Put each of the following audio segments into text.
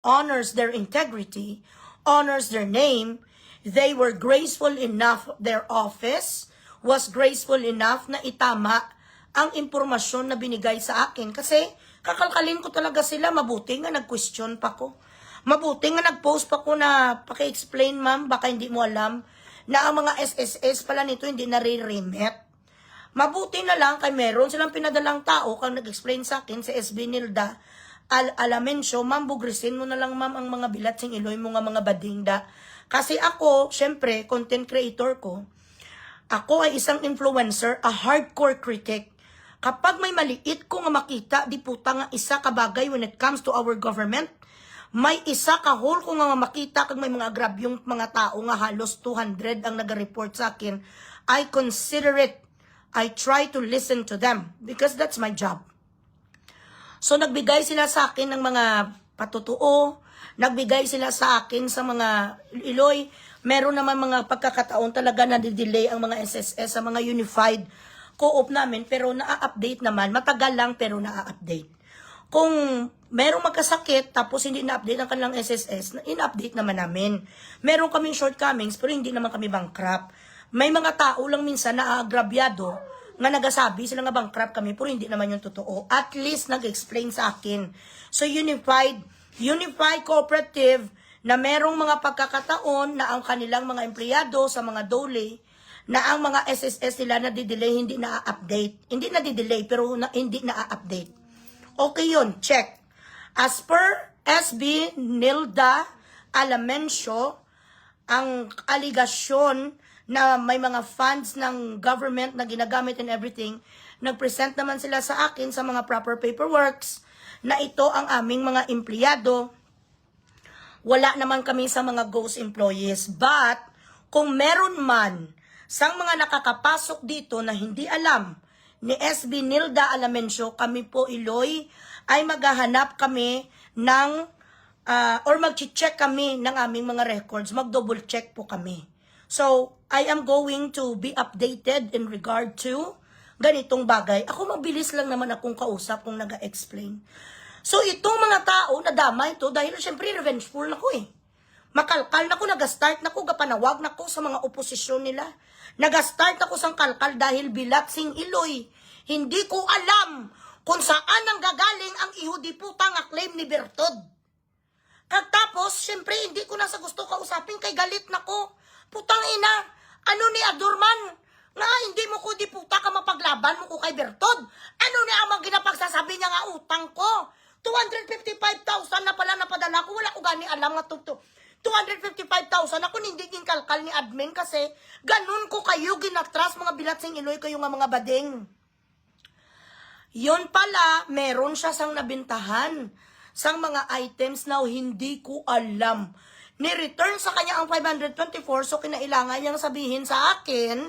honors their integrity, honors their name, they were graceful enough, their office was graceful enough na itama ang impormasyon na binigay sa akin. Kasi kakalkalin ko talaga sila, mabuti nga nag-question pa ko. Mabuti nga nag-post pa ko na paki-explain ma'am, baka hindi mo alam na ang mga SSS pala nito hindi nare-remit. Mabuti na lang kay meron silang pinadalang tao kang nag-explain sa akin, si SB Nilda, Alamensyo, ma'am, bugrisin mo na lang ma'am ang mga bilat sing iloy mo nga mga badingda. Kasi ako, syempre, content creator ko, ako ay isang influencer, a hardcore critic. Kapag may maliit ko nga makita, di puta nga isa kabagay when it comes to our government, may isa ka whole ko nga makita kag may mga grabyong mga tao nga halos 200 ang nag-report sa akin, I consider it. I try to listen to them because that's my job. So nagbigay sila sa akin ng mga patutuo, nagbigay sila sa akin sa mga iloy, meron naman mga pagkakataon talaga na delay ang mga SSS sa mga unified co-op namin pero na-update naman, matagal lang pero na-update. Kung merong magkasakit tapos hindi na-update ang kanilang SSS, in-update naman namin. Meron kaming shortcomings pero hindi naman kami bankrupt. May mga tao lang minsan na agrabyado nga nagasabi sila nga bankrupt kami pero hindi naman yung totoo. At least nag-explain sa akin. So unified cooperative na merong mga pagkakataon na ang kanilang mga empleyado sa mga dole na ang mga SSS nila na-delay hindi na-update. Hindi na-delay pero hindi na-update. Okay yun, check. As per SB Nilda Alamensyo, ang aligasyon na may mga funds ng government na ginagamit and everything, nag-present naman sila sa akin sa mga proper paperworks na ito ang aming mga empleyado. Wala naman kami sa mga ghost employees. But, kung meron man sang mga nakakapasok dito na hindi alam ni SB Nilda Alamensyo, kami po iloy ay maghahanap kami ng or mag-check kami ng aming mga records, mag-double check po kami. So, I am going to be updated in regard to ganitong bagay. Ako mabilis lang naman akong kausap kung nag-explain. So, itong mga tao nadama ito dahil syempre revengeful na ko eh. Makalkal na ko, nag-start na ko, gapanawag na ko sa mga oposisyon nila. Nag-start ako sang kalkal dahil bilat sing iloy. Hindi ko alam kung saan ang gagaling ang ihudi putang nga claim ni Bertod. Kagtapos, syempre, hindi ko na sa gusto kausapin kay galit na ko. Putang ina, ano ni Adorman? Nga, hindi mo ko di puta ka mapaglaban mo ko kay Bertod. Ano ni amang ginapagsasabi niya nga utang ko? 255,000 na pala napadala ko. Wala ko gani alam nga to. 255,000 ako hindi kalkal ni admin kasi ganun ko kayo ginatras mga bilat sing iloy kayo nga mga bading. Yun pala, meron siya sang nabintahan sang mga items na hindi ko alam. Ni-return sa kanya ang 524 so kinailangan niyang sabihin sa akin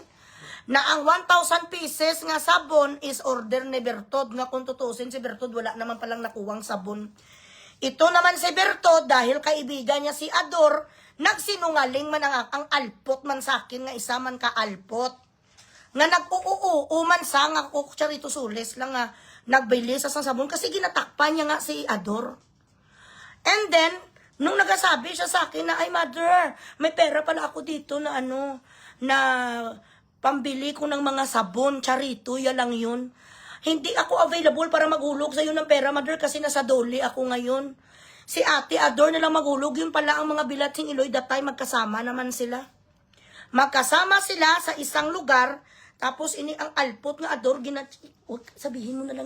na ang 1,000 pieces nga sabon is order ni Bertod nga kung tutusin si Bertod wala naman palang nakuwang sabon. Ito naman si Bertod dahil kaibigan niya si Ador, nagsinungaling man ang alpot man sa akin nga isa man ka alpot. Nga nag-uuu man sa nga ko charito sules lang nga nagbili sa sabon kasi ginatakpan niya nga si Ador. And then, nung nagasabi siya sa akin na, ay mother, may pera pala ako dito na na pambili ko ng mga sabon, charito, yan lang yun. Hindi ako available para maghulog sa iyo ng pera, mother, kasi nasa dole ako ngayon. Si ate Ador na lang maghulog, yun pala ang mga bilating iloy, that time magkasama naman sila. Magkasama sila sa isang lugar, tapos ini ang alpot nga Ador, sabihin mo na lang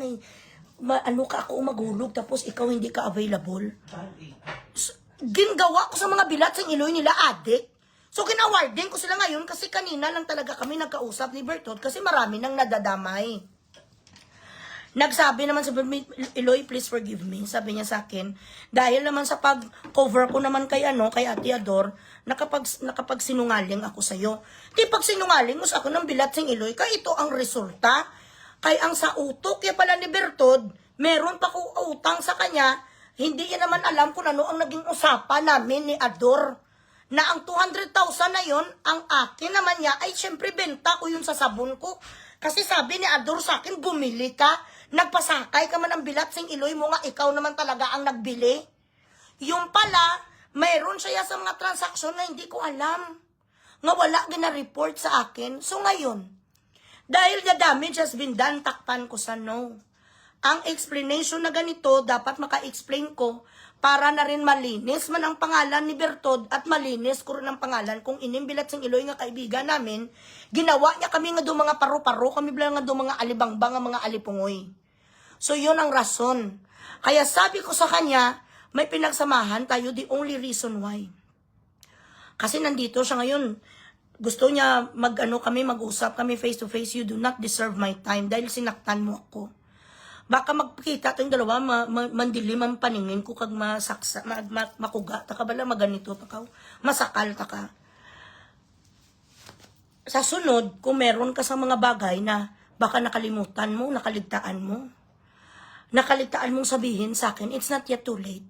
ano ka ako maghulog, tapos ikaw hindi ka available. Gingawa ko sa mga bilat sa iloy nila, adik. So, kinawarding ko sila ngayon kasi kanina lang talaga kami nagkausap ni Bertod kasi marami nang nadadamay. Nagsabi naman sa Iloy, please forgive me. Sabi niya sa akin, dahil naman sa pag-cover ko naman kay Ate Ador, nakapagsinungaling ako sa'yo. Di pag sinungaling mo sa ako ng bilat sing Iloy, kaya ito ang resulta. Kaya ang sa utok, kaya pala ni Bertod, meron pa ko utang sa kanya, hindi niya naman alam kung ano ang naging usapan namin ni Ador. Na ang 200,000 na yon ang akin naman niya, ay syempre benta ko yun sa sabon ko. Kasi sabi ni Ador sa akin, bumili ka, nagpasakay ka man ang bilat sing Iloy mo nga, ikaw naman talaga ang nagbili. Yung pala, mayroon siya sa mga transaksyon na hindi ko alam. Nga wala gina-report sa akin. So ngayon, dahil the damage has been done, takpan ko sa no. Ang explanation na ganito, dapat maka-explain ko para na rin malinis man ang pangalan ni Bertod at malinis ko rin ang pangalan kung inimbilat sing Iloy nga kaibigan namin, ginawa niya kami nga do mga paro-paro, kami bilang nga do mga alibangbang nga mga alipungoy. So yun ang rason. Kaya sabi ko sa kanya, may pinagsamahan tayo, the only reason why. Kasi nandito siya ngayon, gusto niya kami mag-usap kami face to face, you do not deserve my time dahil sinaktan mo ako. Baka magpakita tayong dalawa, mandilim ang paningin ko kag masaksa, makuga, taka bala maganito, taka, masakal, taka. Sa sunod, kung meron ka sa mga bagay na baka nakalimutan mo, nakaligtaan mong sabihin sa akin, it's not yet too late.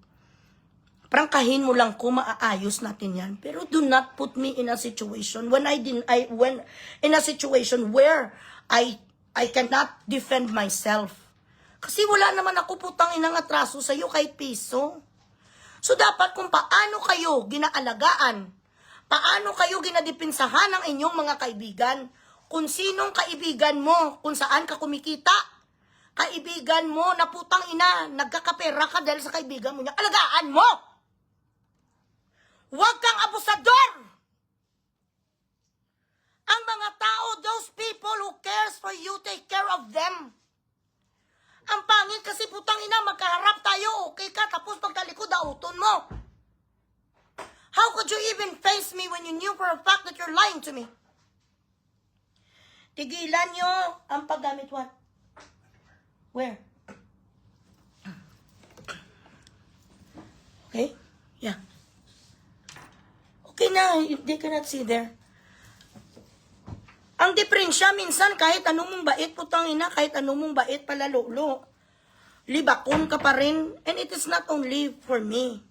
Prangkahin mo lang kung maaayos natin yan. Pero do not put me in a situation when in a situation where I cannot defend myself. Kasi wala naman ako putang inang atraso sa iyo kahit piso. So dapat kung paano kayo ginaalagaan, paano kayo ginadipinsahan ng inyong mga kaibigan, kung sinong kaibigan mo, kung saan ka kumikita, kaibigan mo na putang ina, nagkakapera ka dahil sa kaibigan mo niya, alagaan mo! Huwag kang abusador! Ang mga tao, those people who cares for you, take care of them. Ang pangit kasi putang ina, magkaharap tayo, okay ka, tapos pagtalikod, auton mo. How could you even face me when you knew for a fact that you're lying to me? Tigilan nyo ang paggamit what? Where? Okay? Yeah. Okay na, they cannot see there. Ang diferensya, minsan kahit anong mong bait, putang ina, kahit anong mong bait palalolo, libakon ka pa rin, and it is not only for me.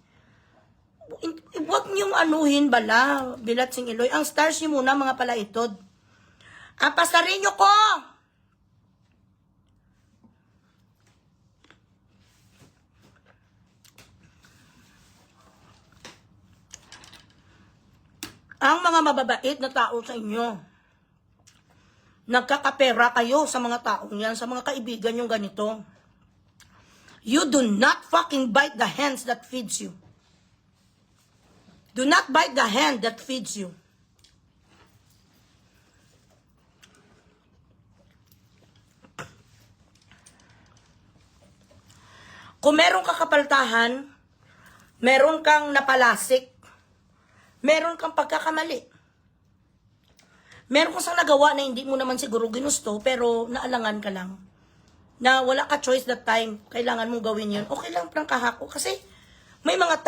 Huwag niyong anuhin bala, bilat sing Iloy. Ang stars niyo muna, mga palaitod. Pasarin niyo ko! Ang mga mababait na tao sa inyo, nagkakapera kayo sa mga taong yan, sa mga kaibigan yung ganito. You do not fucking bite the hands that feeds you. Do not bite the hand that feeds you. Kung meron kang kapaltahan, meron kang napalasik, meron kang pagkakamali. Meron kang sang nagawa na hindi mo naman siguro ginusto, pero naalangan ka lang. Na wala ka choice that time, kailangan mong gawin yun. Okay lang, prangkaha ko. Kasi may mga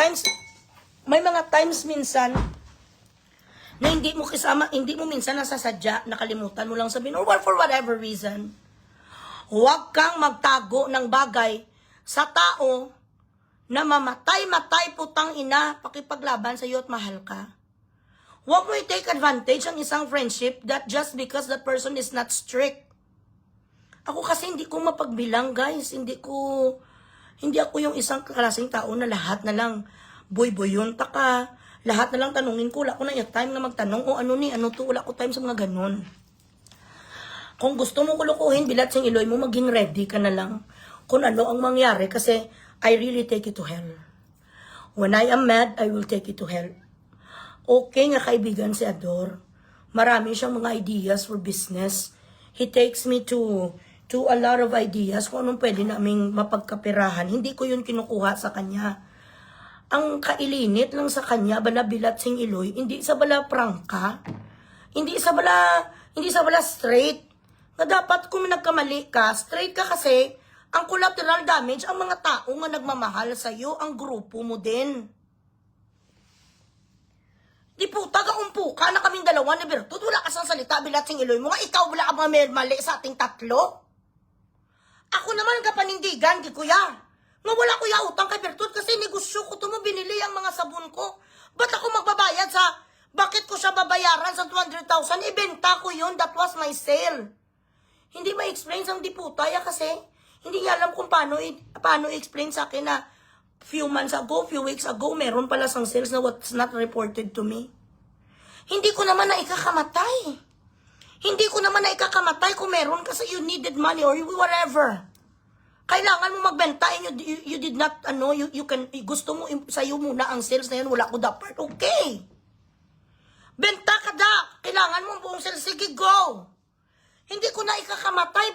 times minsan na hindi mo minsan nasasadya, nakalimutan mo lang sabihin, or for whatever reason. Huwag kang magtago ng bagay sa tao na mamatay putang ina, pakipaglaban sa iyo at mahal ka. Huwag mo i-take advantage ang isang friendship that just because that person is not strict. Ako kasi hindi ko mapagbilang, guys. Hindi ako yung isang klaseng tao na lahat na lang boy-boyon taka. Lahat na lang tanungin ko. Wala ko na yung time na magtanong, ano to, wala ko time sa mga ganun. Kung gusto mo kulukuhin, bilat sing Iloy mo, maging ready ka na lang kung ano ang mangyari kasi I really take it to hell. When I am mad, I will take it to hell. Okay nga kaibigan si Ador. Marami siyang mga ideas for business. He takes me to a lot of ideas kung anong pwede naming mapagkapirahan. Hindi ko yun kinukuha sa kanya. Ang kailinit lang sa kanya, bala bilat sing Iloy, hindi sa bala prangka, hindi sa bala straight. Na dapat kung nagkamali ka, straight ka kasi, ang collateral damage, ang mga tao nga nagmamahal sa'yo, ang grupo mo din. Di po, taga-umpo ka na kaming dalawa ni Bertod, wala ka sang salita, bilat sing Iloy mo, nga ikaw wala ka mga mali sa ating tatlo. Ako naman kapanindigan, di kuya. Nga wala kuya utang kay Bertod kasi negosyo ko mo binili ang mga sabon ko. Ba't ako magbabayad sa, bakit ko siya babayaran sa 200,000? Ibenta ko yun, that was my sale. Hindi ma-explain sang diputaya kasi hindi niya alam kung paano i-explain sa akin na few months ago, few weeks ago, meron pala sang sales na what's not reported to me. Hindi ko naman na ikakamatay. Hindi ko naman na ikakamatay kung meron kasi you needed money or whatever. Kailangan mo magbenta and you did not, you can, gusto mo sa'yo muna ang sales na yun, wala ko dapat. Okay. Benta ka da. Kailangan mo ang buong sales. Sige, go. Hindi ko na ikakamatay.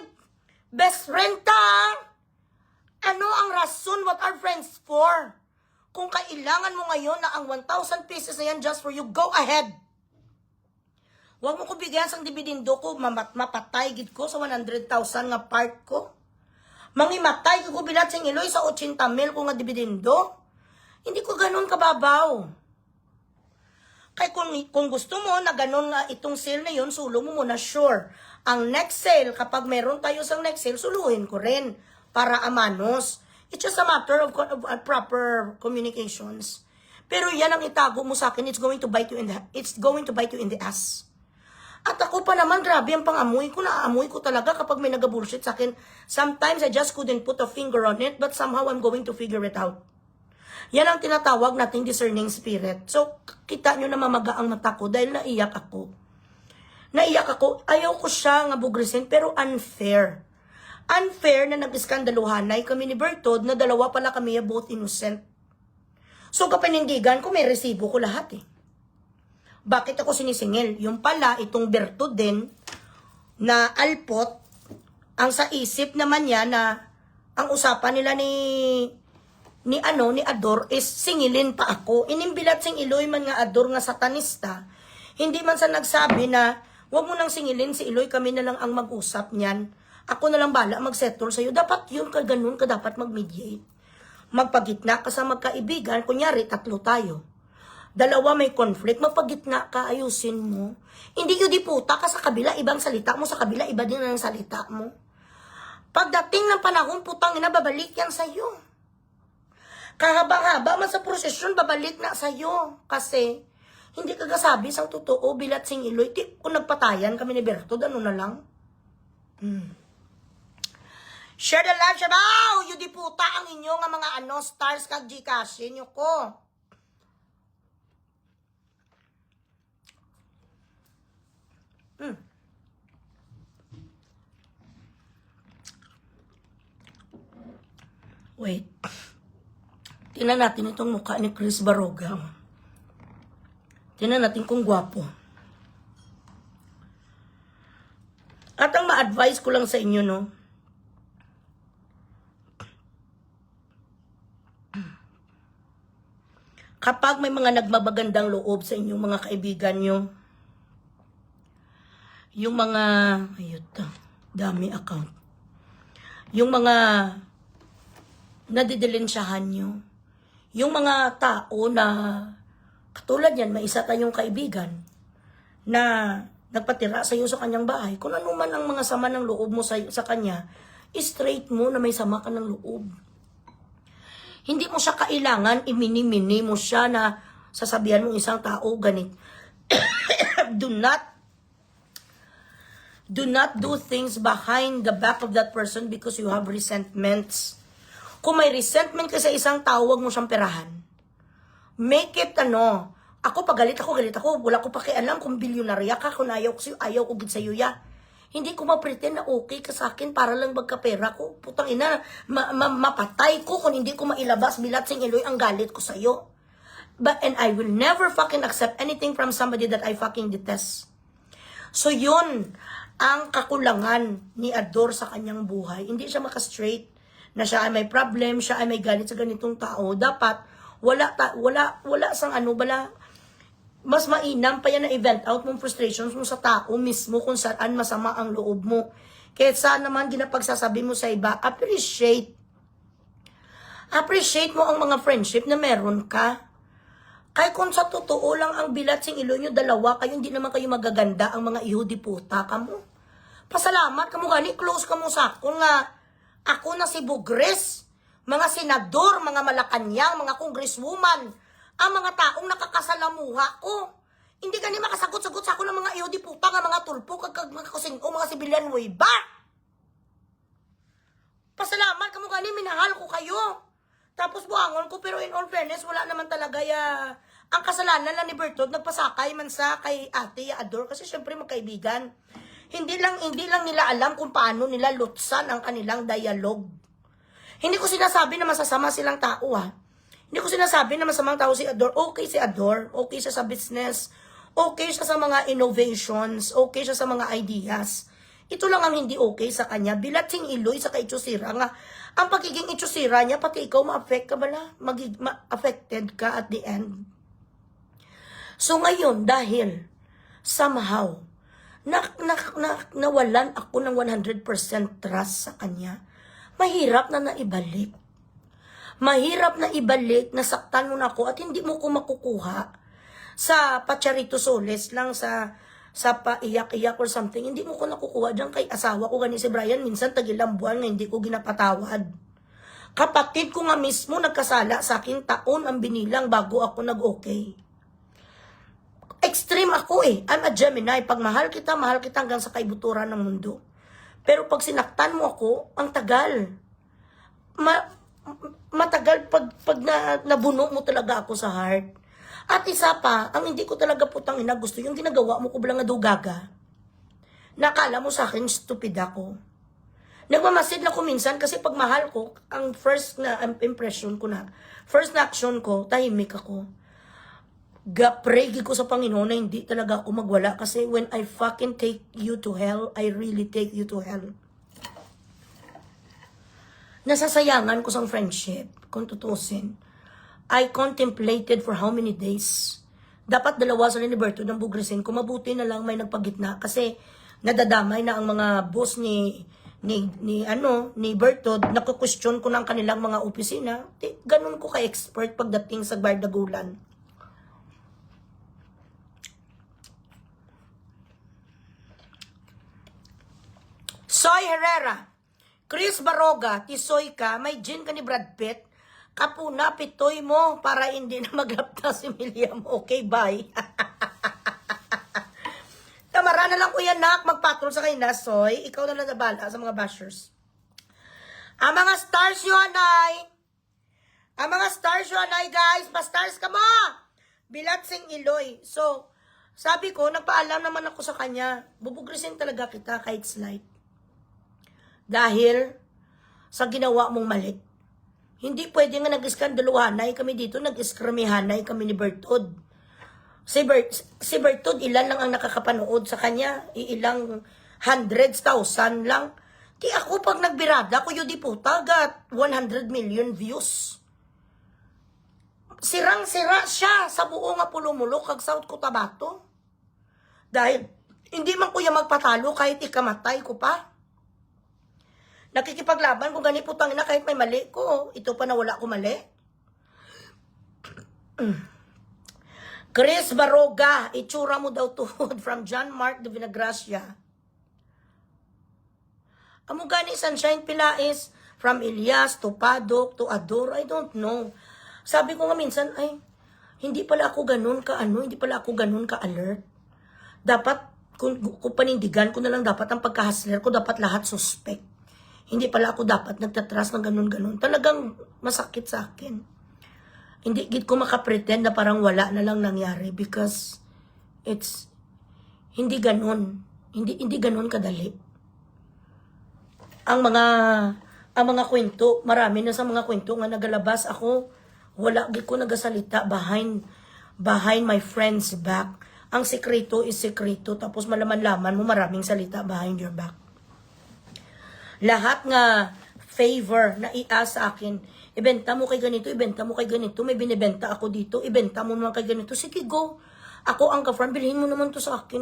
Best friend ta. Ano ang rason? What are friends for? Kung kailangan mo ngayon na ang 1,000 pieces na yan just for you, go ahead. Huwag mo ko bigyan sang dibidindo ko, mapatay gid ko sa 100,000 nga part ko. Mangimatay ko bilat sing iloy sa 80,000 ko nga dibidindo. Hindi ko ganun kababaw. Kaya kung gusto mo na ganun nga itong sale na yun, sulo mo muna, sure. Ang next sale, kapag meron tayo sa next sale, suluhin ko rin para amanos. It's just a matter of proper communications. Pero yan ang itago mo sa akin, it's going to bite you in the ass. At ako pa naman, grabe ang pangamoy ko. Naaamoy ko talaga kapag may nag-bullshit sa akin. Sometimes I just couldn't put a finger on it, but somehow I'm going to figure it out. Yan ang tinatawag nating discerning spirit. So, kita nyo na mamaga ang mata ko dahil naiyak ako. Naiyak ako. Ayaw ko siya nga bugrisin, pero unfair. Unfair na nag-iskandaluhanay kami ni Bertod na dalawa pala kami both innocent. So, kapanindigan ko, may resibo ko lahat eh. Bakit ako sinisingil? Yung pala, itong Bertod din, na alpot, ang sa isip naman niya na ang usapan nila ni Ador is singilin pa ako. Inimbilat sing Iloy man nga Ador nga satanista. Hindi man sa nagsabi na wag mo nang singilin si Iloy, kami na lang ang mag-usap niyan. Ako na lang bala mag-settle sa'yo. Dapat yun ka ganun ka dapat mag-mediate. Magpagitna ka sa magkaibigan. Kunyari, 3 tayo. 2 may conflict, magpagitna ka, ayusin mo. Hindi yun di puta ka sa kabila, ibang salita mo, sa kabila, iba din ang salita mo. Pagdating ng panahon, putang ina, babalik yan sa'yo. Kahaba-haba man sa prosesyon, babalik na sa'yo. Kasi, hindi ka kasabi sa totoo, bilat sing Iloy. Kung nagpatayan kami ni Bertod, ano na lang? Share the live, shabaw! Yun di puta ang inyo nga mga stars kag Gcash, inyo ko. Wait. Tingnan natin itong mukha ni Chris Baroga. Tingnan natin kung gwapo. At ang ma-advise ko lang sa inyo, no? Kapag may mga nagmabagandang loob sa inyong mga kaibigan nyo, yung mga, dami account. Yung mga nadidilensyahan nyo. Yung mga tao na, katulad yan, may isa tayong kaibigan na nagpatira sa iyo sa kanyang bahay. Kung ano man ang mga sama ng loob mo sa kanya, straight mo na may sama ka ng loob. Hindi mo siya kailangan, imini-mini mo siya na sasabihan mo isang tao ganit. Do not do things behind the back of that person because you have resentments. Kung may resentment ka sa isang tao, huwag mo siyang perahan. Make it ako pag galit ako, wala ko pakialam kung bilyonarya ka, kung ayaw ko sa'yo, ayaw ko gid sa'yo ya. Hindi ko ma-pretend na okay ka sa akin para lang magkapera ko. Putang ina, mapatay ko kung hindi ko mailabas bilat sing Iloy ang galit ko sa'yo. And I will never fucking accept anything from somebody that I fucking detest. So yun, ang kakulangan ni Ador sa kanyang buhay. Hindi siya maka-straight na siya ay may problem, siya ay may galit sa ganitong tao. Dapat, wala sang mas mainam pa yan na event out mong frustrations mo sa tao mismo kung saan masama ang loob mo. Kaysa naman ginapagsasabi mo sa iba, appreciate mo ang mga friendship na meron ka. Kaya kung sa totoo lang ang bilat sing Iloy nyo, 2 kayo, hindi naman kayo magaganda ang mga ihudi puta ka mo. Pasalamat ka mo gani, close ka mo sa ako nga. Ako na si Bugres, mga senador, mga Malacanang, mga congresswoman, ang mga taong nakakasalamuha ko. Hindi ka ni makasagot-sagot sa ako ng mga iyo di puta nga mga tulpo, mga kusing o mga sibilyan mo iba. Pasalamat ka mo gani, minahal ko kayo. Tapos buangon ko, pero in all fairness, wala naman talaga ang kasalanan lang ni Bertod, nagpasakay man sa kay ate Ador, kasi syempre magkaibigan. Hindi lang nila alam kung paano nila lutsan ang kanilang dialogue. Hindi ko sinasabi na masasama silang tao, ha. Hindi ko sinasabi na masamang tao si Ador. Okay si Ador, okay siya sa business, okay siya sa mga innovations, okay siya sa mga ideas. Ito lang ang hindi okay sa kanya. Bilating iloy sa kaitsusira nga. Ang pagiging itsusira niya, pati ikaw ma-affect ka ba na? Ma-affected ka at the end. So ngayon, dahil somehow, nawalan ako ng 100% trust sa kanya, mahirap na naibalik. Mahirap na ibalik, nasaktan mo na ako at hindi mo ko makukuha sa Pacharito Soles lang sa paiyak-iyak or something. Hindi mo ko nakukuha dyan kay asawa ko gani si Brian. Minsan tagilang buwan nga hindi ko ginapatawad. Kapatid ko nga mismo nagkasala sa akin, taon ang binilang bago ako nag-okay. Extreme ako eh. I'm a Gemini. Pag mahal kita hanggang sa kaibuturan ng mundo. Pero pag sinaktan mo ako, ang tagal. Matagal pag nabuno mo talaga ako sa heart. At isa pa, ang hindi ko talaga putang ina gusto, yung ginagawa mo ko bilang gaga. Nakala mo sa akin, stupid ako. Nagmamasid na ko minsan kasi pag mahal ko, ang first na impression ko na, first na action ko, tahimik ako. Gapregi ko sa Panginoon na hindi talaga ako magwala kasi when I fucking take you to hell, I really take you to hell. Nasasayangan ko sa friendship, kung tutusin. I contemplated for how many days. Dapat dalawa sa ni Berto ng bugresin ko, mabuti na lang may nagpagitna kasi nadadamay na ang mga boss ni Berto, nakukwestiyon ko ng kanilang mga opisina. Ganun ko ka-expert pagdating sa bardagulan. Soy Herrera, Chris Baroga, tisoy ka, may gin ka ni Brad Pitt, kapuna pitoy mo para hindi na maglapta si William. Okay, bye. Tamara na lang ko yan, nak, magpatrol sa kanya, Soy. Ikaw na lang nabala sa mga bashers. Ang mga stars yun ay, guys, pa-stars ka mo. Bilatsing Iloy. So, sabi ko, nagpaalam naman ako sa kanya, bubugrisin talaga kita kahit slight. Dahil sa ginawa mong mali. Hindi pwede nga nag-iskandaluhanay kami dito, nag-iskramihanay kami ni Bertod. Si Bertod, ilan lang ang nakakapanood sa kanya, ilang hundreds, thousand lang. Di ako pag nagbirada ko, yun di puta, got 100 million views. Sirang-sira siya sa buong Apulumulok, kag South Cotabato. Dahil, hindi man kuya magpatalo kahit ikamatay ko pa. Nakikipaglaban kung gani putang ina kahit may mali ko. Ito pa na wala ko mali. Chris Baroga, itsura mo daw tuhod from John Mark de Vinagracia. Amo gani Sunshine Pilais, from Elias to Padok to Ador, I don't know. Sabi ko nga minsan, ay, hindi pala ako ganun hindi pala ako ganun ka-alert. Dapat, kung panindigan ko na lang dapat ang pagka-hustler ko, dapat lahat suspect. Hindi pala ako dapat nagtatrust ng ganun-ganun. Talagang masakit sa akin. Hindi gid ko makapretend na parang wala na lang nangyari because it's hindi ganun. Hindi ganun kadali. Ang mga kwento, marami na sa mga kwento nga nagalabas ako, wala gid ko nagasalita behind my friend's back. Ang sekreto is sekreto, tapos malaman-laman mo maraming salita behind your back. Lahat nga favor na sa akin, ibenta mo kay ganito, may binibenta ako dito, ibenta mo naman kay ganito, sige go. Ako ang ka-farm, bilhin mo naman to sa akin,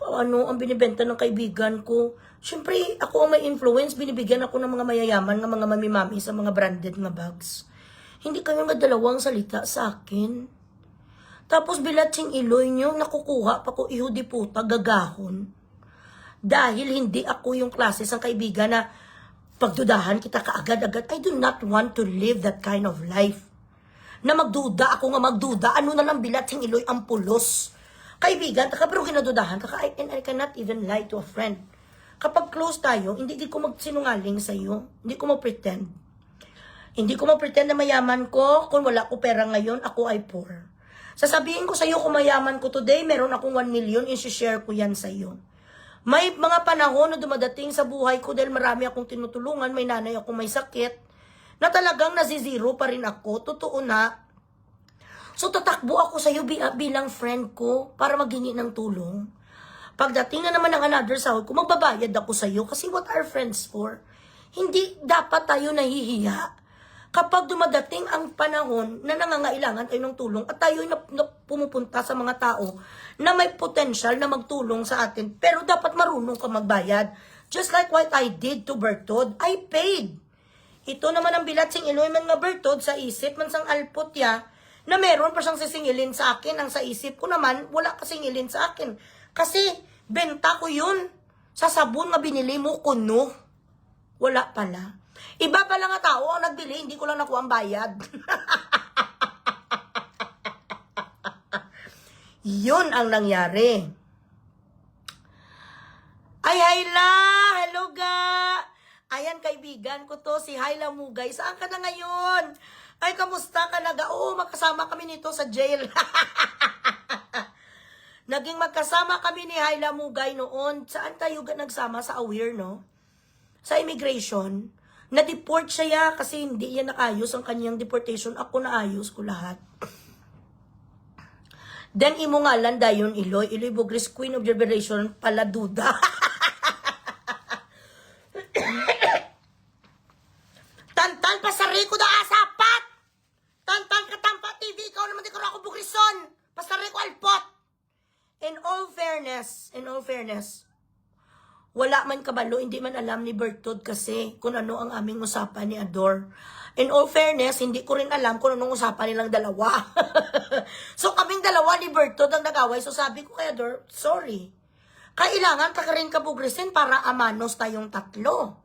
ang binibenta ng kaibigan ko. Siyempre, ako ang may influence, binibigyan ako ng mga mayayaman, ng mga mami-mami sa mga branded nga bags. Hindi kayo nga dalawang salita sa akin. Tapos bilatsing iloy nyo, nakukuha pa ko ihudi puta, gagahon. Dahil hindi ako yung klase ng kaibigan na pagdudahan kita kaagad-agad. I do not want to live that kind of life. Na magduda, ako nga magduda, ano na lang bilatsing iloy ang pulos. Kaibigan, pero kinadudahan, and I cannot even lie to a friend. Kapag close tayo, hindi ko magsinungaling sa iyo, hindi ko mag-pretend. Hindi ko ma-pretend na mayaman ko kung wala ko pera ngayon, ako ay poor. Sasabihin ko sa iyo kung mayaman ko today, meron akong 1 million, i-share ko yan sa iyo. May mga panahon na dumadating sa buhay ko dahil marami akong tinutulungan, may nanay akong may sakit, na talagang nazizero pa rin ako, totoo na. So tatakbo ako sa iyo bilang friend ko para maghingi ng tulong. Pagdating na naman ng another sahod ko, magbabayad ako sa iyo kasi what are friends for? Hindi dapat tayo nahihiya kapag dumadating ang panahon na nangangailangan tayo ng tulong at tayo na pumupunta sa mga tao na may potential na magtulong sa atin. Pero dapat marunong ka magbayad. Just like what I did to Bertod, I paid. Ito naman ang bilat sing Iloy man nga Bertod sa isip man sang alpotya na meron pa siyang sisingilin sa akin. Ang sa isip ko naman, wala kasingilin sa akin. Kasi benta ko yun. Sa sabon nga binili mo, kuno. Wala pala. Iba pala nga tao ang nagbili, hindi ko lang nakuha ang bayad. Yun ang nangyari. Ay, Hayla! Hello, ga! Ayan, kaibigan ko to, si Hayla Mugay. Saan ka na ngayon? Ay, kamusta ka na ga? Oo, magkasama kami nito sa jail. Naging magkasama kami ni Hayla Mugay noon. Saan tayo nagsama? Sa Aware, no? Sa immigration. Na-deport siya kasi hindi niya naayos ang kanyang deportation. Ako naayos ko lahat. Then, imo nga lang dayon Iloy. Iloy Bugris, Queen of Liberation, pala duda. Tantan pasari ko da asapat! Tantan katampa TV, ikaw naman di ko ako Bugrison. Pasari ko alpot. In all fairness, wala man kabalo, hindi man alam ni Bertod kasi kung ano ang aming usapan ni Ador. In all fairness, hindi ko rin alam kung anong usapan nilang dalawa. So kaming dalawa ni Bertod ang nag-away. So sabi ko kay Ador, sorry. Kailangan ka rin kabugrisin para amanos tayong tatlo.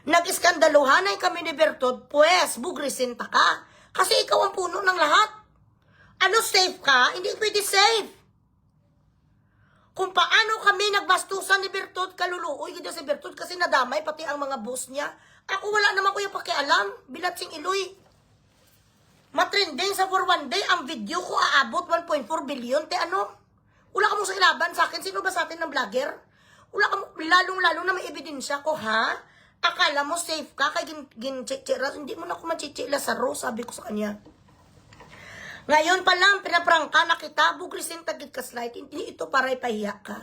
Nag-iskandaluhanay kami ni Bertod, pues bugrisin ta ka. Kasi ikaw ang puno ng lahat. Ano, safe ka? Hindi pwede safe. Kung paano kami nagbastusan ni Bertod, kaluluoy gida si Bertod kasi nadamay pati ang mga boss niya. Ako wala naman ko yung pakialam, bilat sing Iloy. Matrending sa for one day, ang video ko aabot 1.4 billion. Te ano? Wala ka mong sakilaban sa akin. Sino ba sa atin ng vlogger? Wala ka mong, lalong-lalo na may ebidensya ko, ha? Akala mo safe ka kay gin-chichira. Hindi mo na ako machichila sa Rose, sabi ko sa kanya. Ngayon pa lang, pinaprangka na kita, bugrisin tagid ka slide, hindi ito para ipahiya ka.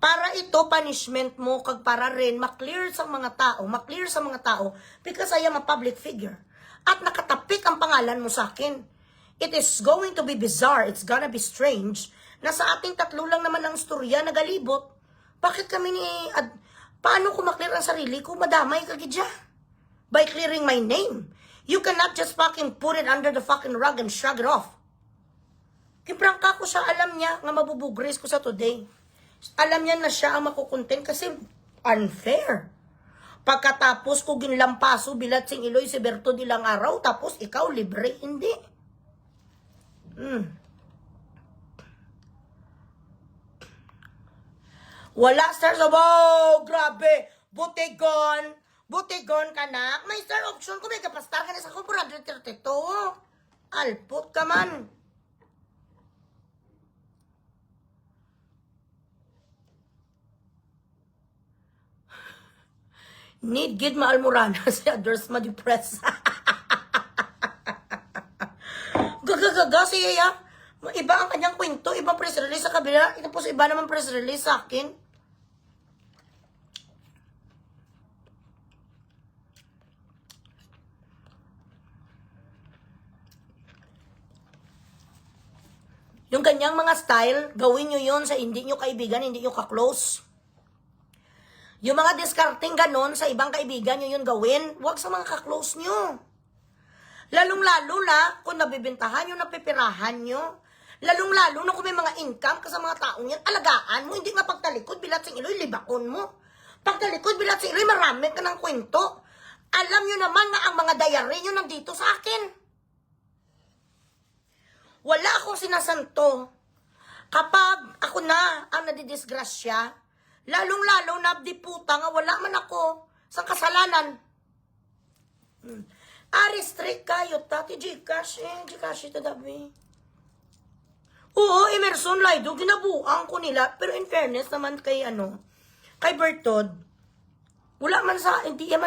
Para ito, punishment mo, kag para rin, maklear sa mga tao, because I am a public figure. At nakatapik ang pangalan mo sa akin. It is going to be bizarre, it's gonna be strange, na sa ating tatlo lang naman ang storya nagalibot. Bakit kami paano ko maklear ang sarili ko, madamay kagidya? By clearing my name. You cannot just fucking put it under the fucking rug and shrug it off. Kiprangka ko siya, alam niya nga mabubugris ko sa today. Alam niya na siya ang makukontent kasi unfair. Pagkatapos ko ginlampaso bilat sing Iloy si Bertod ilang araw, tapos ikaw libre, hindi. Wala stars of, oh, grabe, Butegon ka na. May star option ko. May kapastar ka na sa ko. 432. Alpot ka man. Need gid maalmurana si others ma-depress. Gagagaga siya ya. Iba ang kanyang kwento. Ibang press release sa kabila. Tapos iba naman press release sa akin. Yung ganyang mga style, gawin nyo yun sa hindi nyo kaibigan, hindi nyo ka-close. Yung mga discarding ganon sa ibang kaibigan nyo yun gawin, huwag sa mga ka-close nyo. Lalong-lalo na kung nabibintahan nyo, napipirahan nyo. Lalong-lalo na kung may mga income ka sa mga taong yan, alagaan mo, hindi nga pagtalikod, bilat sing Iloy, libakon mo. Pagtalikod, bilat sing Iloy, marami ka ng kwento. Alam nyo naman na ang mga diary nyo nandito sa akin. Wala akong sinasanto. Kapag ako na ang nadidisgrasya, lalong-lalo na di puta nga wala man ako sa kasalanan. Restrict kayo, tati Gcash Gcash ito dabi. Oo, Emerson Laido, ginabuang ko nila. Pero in fairness naman kay kay Bertod, wala man sa idea.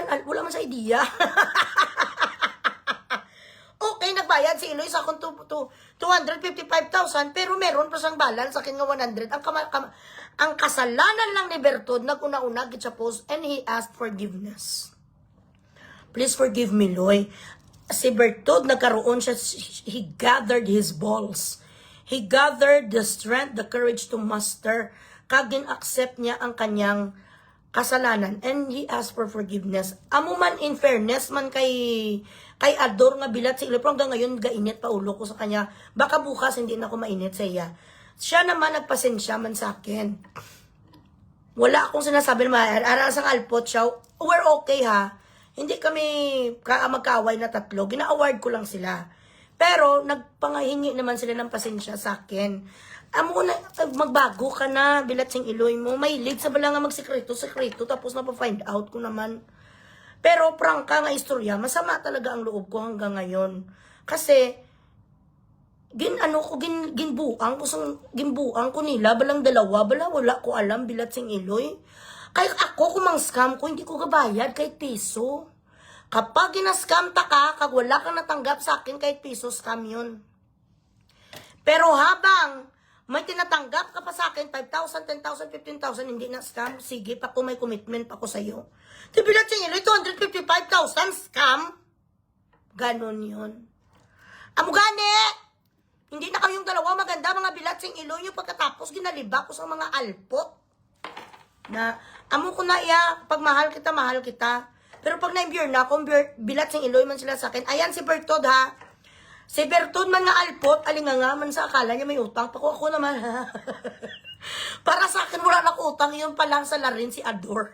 Okay, nagbayad si Iloy sa akong 255,000, pero meron pa siyang balance sa akin nga 100. Ang kasalanan lang ni Bertod, nag-una-una, get siya post, and he asked forgiveness. Please forgive me, Loy. Si Bertod, nagkaroon siya, he gathered his balls. He gathered the strength, the courage to master. Kagin accept niya ang kanyang kasalanan. And he asked for forgiveness. Amo man in fairness man kay Ador nga bilat si Iloy. Pero hanggang ngayon, gainit pa ulo ko sa kanya. Baka bukas hindi na ako mainit sa iya. Siya naman nagpasensya man sa akin. Wala akong sinasabi naman. Ara sa alpot siya. We're okay ha. Hindi kami magkaaway na tatlo. Gina-award ko lang sila. Pero nagpangahingi naman sila ng pasensya sa akin. Amo na, magbago ka na, bilat sing Iloy mo. May lead sa bala nga magsekreto, tapos na-find out ko naman. Pero prangka nga istorya, masama talaga ang loob ko hanggang ngayon. Kasi, ginbuang ko nila, balang dalawa, wala ko alam, bilat sing Iloy. Kaya ako, kung mang-scam ko, hindi ko gabayad kahit piso. Kapag gina-scam ta ka, kag wala kang natanggap sa akin kahit piso, scam yun. Pero habang may tinatanggap ka pa sa akin, 5,000, 10,000, 15,000, hindi na scam, sige pa kung may commitment pa ko sa'yo. Tibilat siya nyo, 255,000, scam? Ganon yun. Amugane! Hindi na kayong dalawa maganda, mga bilat sing Iloy nyo pagkatapos ginaliba ko sa mga alpot. Na, amo ko na iya, pag mahal kita. Pero pag na-imbure na, kung bilat sing Iloy man sila sa akin, ayan si Bertod ha. Si Bertod man nga alpot, alinganga man sa akala niya may utang. Ako naman ha. Para sa akin wala na utang, yun pa lang sa larin si Ador.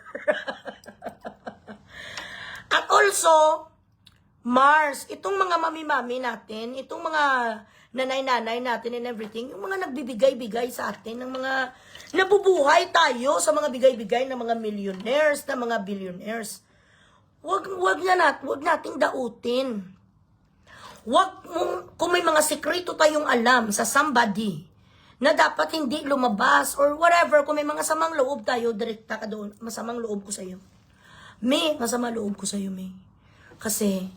At also, Mars, itong mga mami-mami natin, itong mga nanay-nanay natin and everything, yung mga nagbibigay-bigay sa atin, ng mga nabubuhay tayo sa mga bigay-bigay ng mga millionaires, ng mga billionaires. Wag nating dautin. Kung may mga sekreto tayong alam sa somebody na dapat hindi lumabas or whatever, kung may mga samang loob tayo, direkta ka doon, masamang loob ko sa'yo. Masamang loob ko sa'yo, May. Kasi,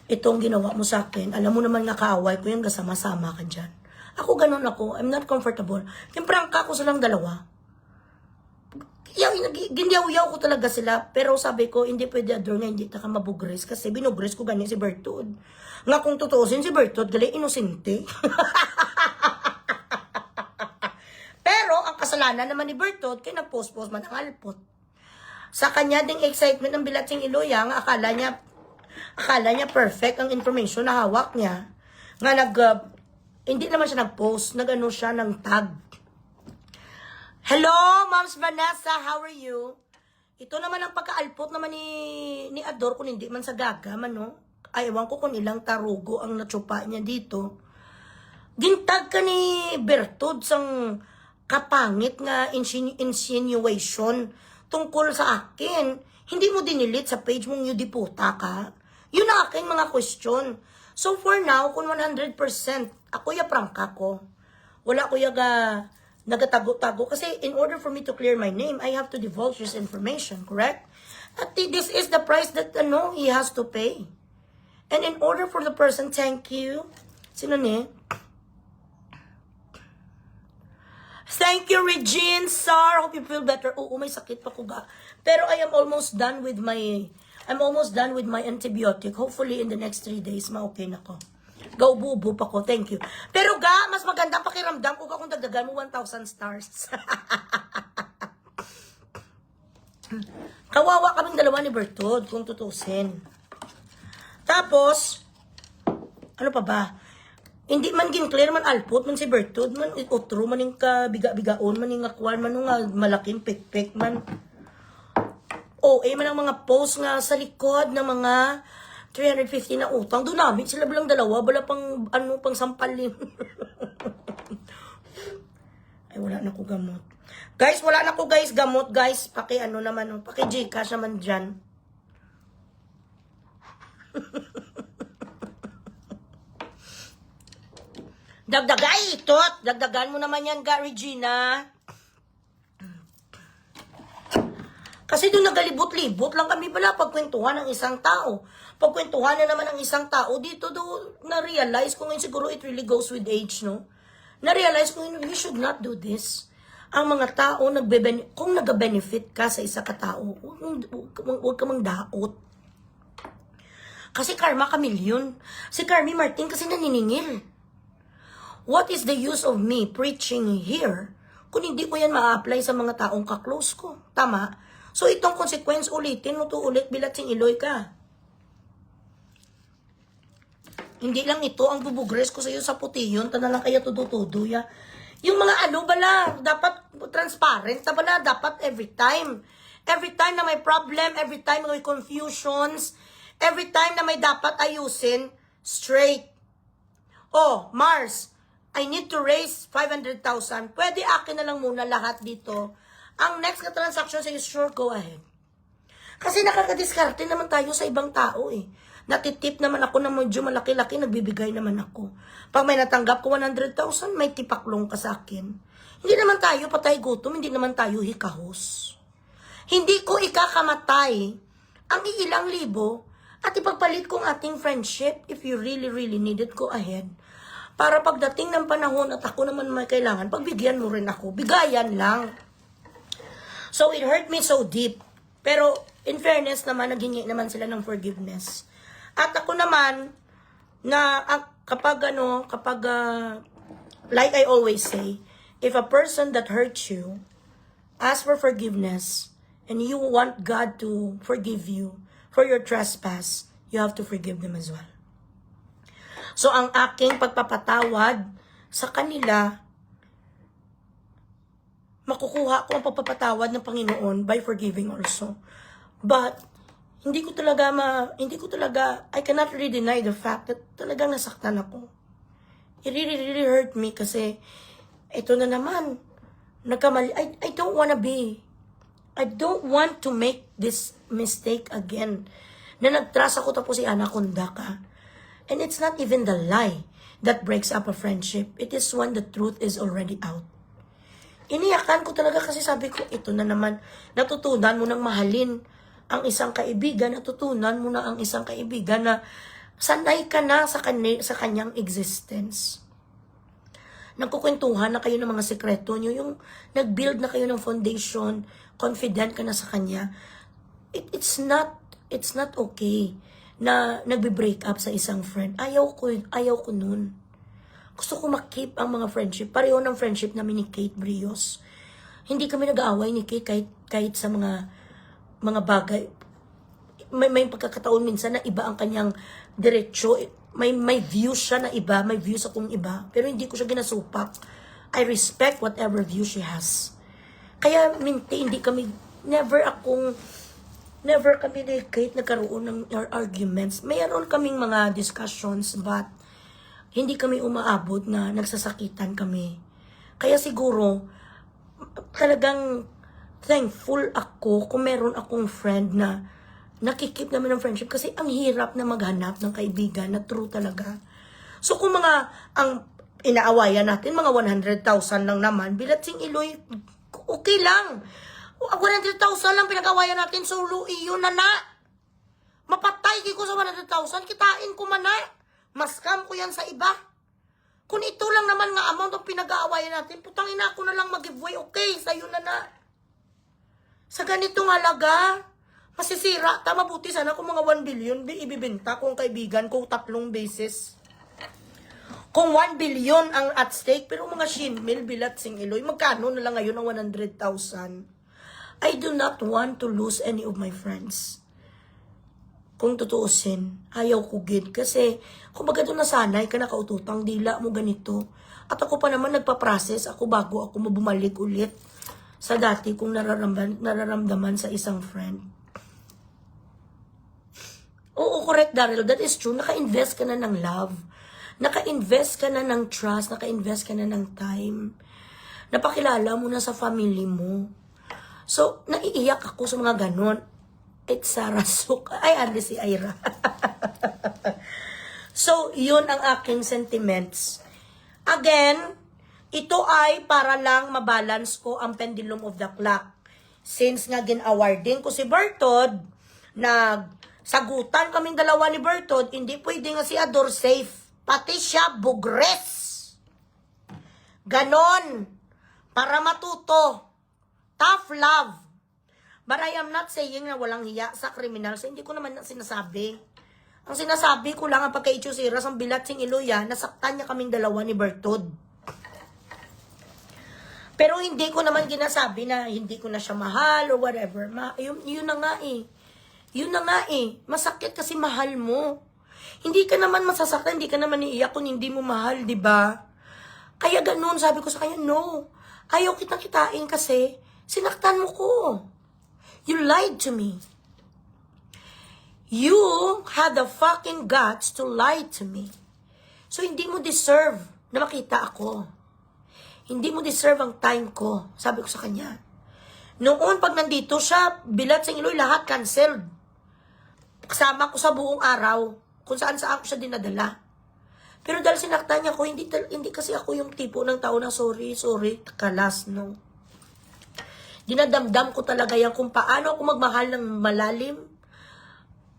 itong ginawa mo sa akin, alam mo naman nga kaaway ko yung kasama-sama ka dyan. Ako ganun ako, I'm not comfortable. Yung prangka ko silang dalawa. Ginyaw-yaw ko talaga sila, pero sabi ko, hindi pwede Ador nga, hindi ka mabugres, kasi binugres ko ganyan si Bertod. Nga kung tutuusin si Bertod, gali inosente. Pero, ang kasalanan naman ni Bertod, kaya nag-post-post man ang alpot. Sa kanya ding excitement ng bilat sing Iloy, akala niya perfect ang information na hawak niya. Nga hindi naman siya nag-post, nag-ano siya ng tag. Hello, Moms Vanessa, how are you? Ito naman ang pagka-alpot naman ni Ador, kung hindi man sa gaga man, no? Ay, ewan ko kung ilang tarugo ang natsupa niya dito. Gintag ka ni Bertod sang kapangit nga insinuation tungkol sa akin. Hindi mo dinilit sa page mong yudiputa ka. Yun ang aking mga question. So for now, kung 100%, ako ya prangka ko. Wala ko yaga nagatago-tago. Kasi in order for me to clear my name, I have to divulge this information, correct? At this is the price that he has to pay. And in order for the person, thank you. Sino ni? Thank you, Regine, Sar. Hope you feel better. Oo, may sakit pa ko ga. Pero I am almost done with my antibiotic. Hopefully, in the next 3 days, ma-okay na ko. Gaububo pa ko. Thank you. Pero ga, mas maganda pakiramdam ko kung dagdagan mo 1,000 stars. Kawawa kaming dalawa ni Bertod, kung tutusin. Tapos, ano pa ba? Hindi man clear man alpot man si Bertod man utro man yung kabiga-bigaon man yung akwan man nga malaking pek-pek man. Man ang mga post nga sa likod ng mga 350 na utang. Doon namin sila bilang dalawa bala pang pang sampalin. Ay wala na ko gamot. Guys, wala na ko guys gamot guys. Paki naman, paki Gcash naman diyan. Dagdagay, itot! Dagdagan mo naman yan, Regina. Kasi doon nagalibot-libot lang kami pala pagkwentuhan ng isang tao. Pagkwentuhan na naman ng isang tao, dito do na-realize ko ngayon siguro it really goes with age, no? Na-realize ko ngayon, we should not do this. Ang mga tao, kung nag-benefit ka sa isa katao, huwag ka mang daot. Kasi karma kamilyon. Si Carmi Martin kasi naniningil. What is the use of me preaching here kung hindi ko yan ma-apply sa mga taong kaklose ko? Tama? So, itong consequence ulitin mo to ulit bilat sing iloy ka. Hindi lang ito ang bubugres ko sa iyo sa puti yun. Tana lang kaya tudo-tudo ya. Yung mga ano bala, dapat transparent na bala, dapat every time. Every time na may problem, every time na may confusions, every time na may dapat ayusin, straight. Oh, Mars, I need to raise 500,000. Pwede akin na lang muna lahat dito. Ang next na transaction sa sure, go ahead. Kasi nakakadiskarte naman tayo sa ibang tao eh. Natitip naman ako ng medyo malaki-laki, nagbibigay naman ako. Pag may natanggap ko 100,000, may tipaklong ka sa akin. Hindi naman tayo patay gutom, hindi naman tayo hikahos. Hindi ko ikakamatay ang iilang libo at ipagpalit kong ating friendship if you really, really need it, go ahead. Para pagdating ng panahon at ako naman may kailangan, pagbigyan mo rin ako. Bigayan lang. So, it hurt me so deep. Pero, in fairness naman, naghingi naman sila ng forgiveness. At ako naman, na kapag like I always say, if a person that hurt you, ask for forgiveness, and you want God to forgive you for your trespass, you have to forgive them as well. So, ang aking pagpapatawad sa kanila, makukuha ko ang pagpapatawad ng Panginoon by forgiving also. But, I cannot really deny the fact that talagang nasaktan ako. It really, really hurt me kasi, ito na naman, nagkamali. I don't want to make this mistake again. Na nagtrust ako tapos i-anaconda ka. And it's not even the lie that breaks up a friendship. It is when the truth is already out. Iniyakan ko talaga kasi sabi ko, ito na naman, natutunan mo ng mahalin ang isang kaibigan, natutunan mo na ang isang kaibigan na sanay ka na sa kanyang existence. Nagkukwentuhan na kayo ng mga sekreto nyo, yung nag-build na kayo ng foundation, confident ka na sa kanya. It's not okay na nagbe-break up sa isang friend. Ayaw ko nun. Gusto ko makip ang mga friendship. Pareho ng friendship namin ni Kate Brios. Hindi kami nag-aaway ni Kate kahit sa mga bagay. May pagkakataon minsan na iba ang kanyang diretsyo. May views siya na iba, may views akong iba. Pero hindi ko siya ginasupak. I respect whatever view she has. Kaya hindi kami, never kami ni Kate nagkaroon ng arguments. Mayroon kaming mga discussions, but hindi kami umaabot na nagsasakitan kami. Kaya siguro, talagang thankful ako kung meron akong friend na nakikip naman ng friendship kasi ang hirap na maghanap ng kaibigan na true talaga. So kung ang inaawayan natin, mga 100,000 lang naman, bilat sing iloy, okay lang. 100,000 lang pinag-awayan natin, solo iyon na na. Mapatay ko sa 100,000, kitain ko man na. Maskam ko yan sa iba. Kung ito lang naman nga amount ng pinag-aawayan natin, putangin ako na lang mag-giveaway, okay, sa'yo na na. Sa ganitong halaga, masisira. Mabuti sana kung mga 1 billion, ibibenta kong kaibigan ko 3 beses. Kung 1 billion ang at stake, pero mga shinmil, bilat sing iloy, magkano na lang ngayon ang 100,000? I do not want to lose any of my friends. Kung tutuusin, ayaw ko gid. Kasi, kumbaga doon nasanay ka nakaututang, dila mo ganito. At ako pa naman nagpa-process ako bago ako mabumalik ulit sa dati kong nararamdaman sa isang friend. Oo, correct, Daryl. That is true. Naka-invest ka na ng love. Naka-invest ka na ng trust. Naka-invest ka na ng time. Napakilala mo na sa family mo. So, naiiyak ako sa mga ganon. It's Sarah Suk. Ay, andi si Ira. So, yun ang aking sentiments. Again, ito ay para lang mabalance ko ang pendulum of the clock. Since nga gin-awarding ko si Bertod, nagsagutan kaming dalawa ni Bertod, hindi pwede nga si Ador safe. Pati siya bugres. Ganon. Para matuto. Tough love. But I am not saying na walang hiya sa kriminal. So, hindi ko naman sinasabi. Ang sinasabi ko lang ang pagka-itsusira sa bilat sing iluya, nasaktan niya kaming dalawa ni Bertod. Pero hindi ko naman ginasabi na hindi ko na siya mahal or whatever. Yun na nga eh. Yun na nga eh. Masakit kasi mahal mo. Hindi ka naman masasaktan, hindi ka naman iiyak kung hindi mo mahal, di ba? Kaya ganun, sabi ko sa kanya, no. Ayaw kitang kitain kasi sinaktan mo ko. You lied to me. You had the fucking guts to lie to me. So, hindi mo deserve na makita ako. Hindi mo deserve ang time ko. Sabi ko sa kanya. Noon, pag nandito siya, bilat sa Iloy, lahat canceled. Kasama ko sa buong araw. Kung saan ko siya dinadala. Pero dahil sinaktan niya ako, hindi kasi ako yung tipo ng tao na sorry, kalas, no. Dinadamdam ko talaga yan kung paano ako magmahal ng malalim.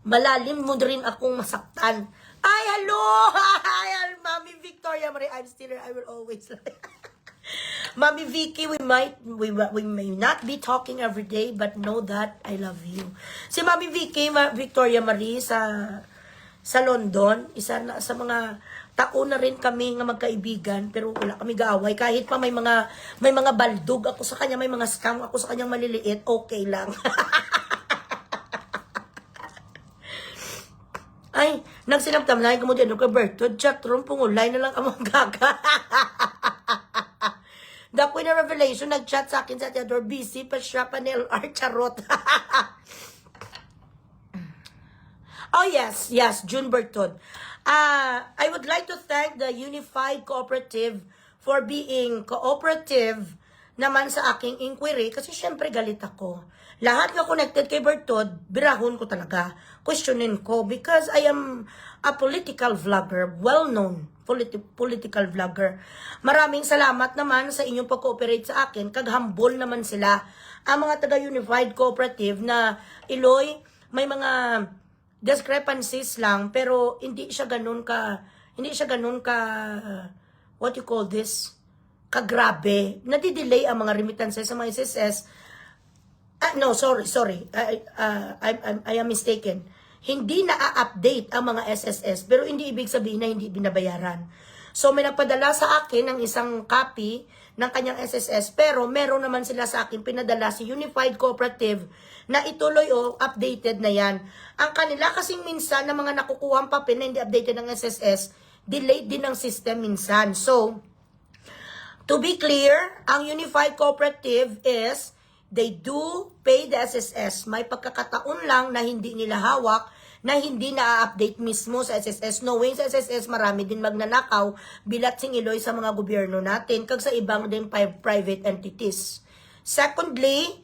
Malalim mo rin akong masaktan. Ay, hello! Hi, Mami Victoria Marie. I'm still here. I will always Mami Vicky, we may not be talking every day, but know that I love you. Si Mami Vicky, Victoria Marie sa London, isa na sa mga taon na rin kami nga magkaibigan, pero wala kami gaaway. Kahit pa may mga baldog ako sa kanya, may mga scam ako sa kanyang maliliit, okay lang. Ay, nagsinamtam na ko mo din ka Bertod, chatroom, pungulay na lang among gaga. Dapoy na revelation, nag-chat sa akin sa Theodore, busy pa siya, panel art, charot. Oh yes, June Bertod. I would like to thank the Unified Cooperative for being cooperative naman sa aking inquiry kasi syempre galit ako. Lahat nga connected kay Bertod, birahon ko talaga. Questionin ko because I am a political vlogger, well-known political vlogger. Maraming salamat naman sa inyong pag-cooperate sa akin. Kaghambol naman sila. Ang mga taga-Unified Cooperative na Iloy, may mga discrepancies lang, pero hindi siya ganun ka, what you call this, kagrabe. Nadidelay ang mga remittances sa mga SSS. No, sorry. I am mistaken. Hindi na-update ang mga SSS, pero hindi ibig sabihin na hindi binabayaran. So, may nagpadala sa akin ng isang copy ng kanyang SSS, pero meron naman sila sa akin pinadala si Unified Cooperative na ituloy updated na yan. Ang kanila kasing minsan na mga nakukuhang papel na hindi updated ng SSS, delayed din ng system minsan. So, to be clear, ang Unified Cooperative is they do pay the SSS. May pagkakataon lang na hindi nila hawak, na hindi na-update mismo sa SSS. Knowing sa SSS, marami din magnanakaw, bilat singiloy sa mga gobyerno natin, kag sa ibang din private entities. Secondly,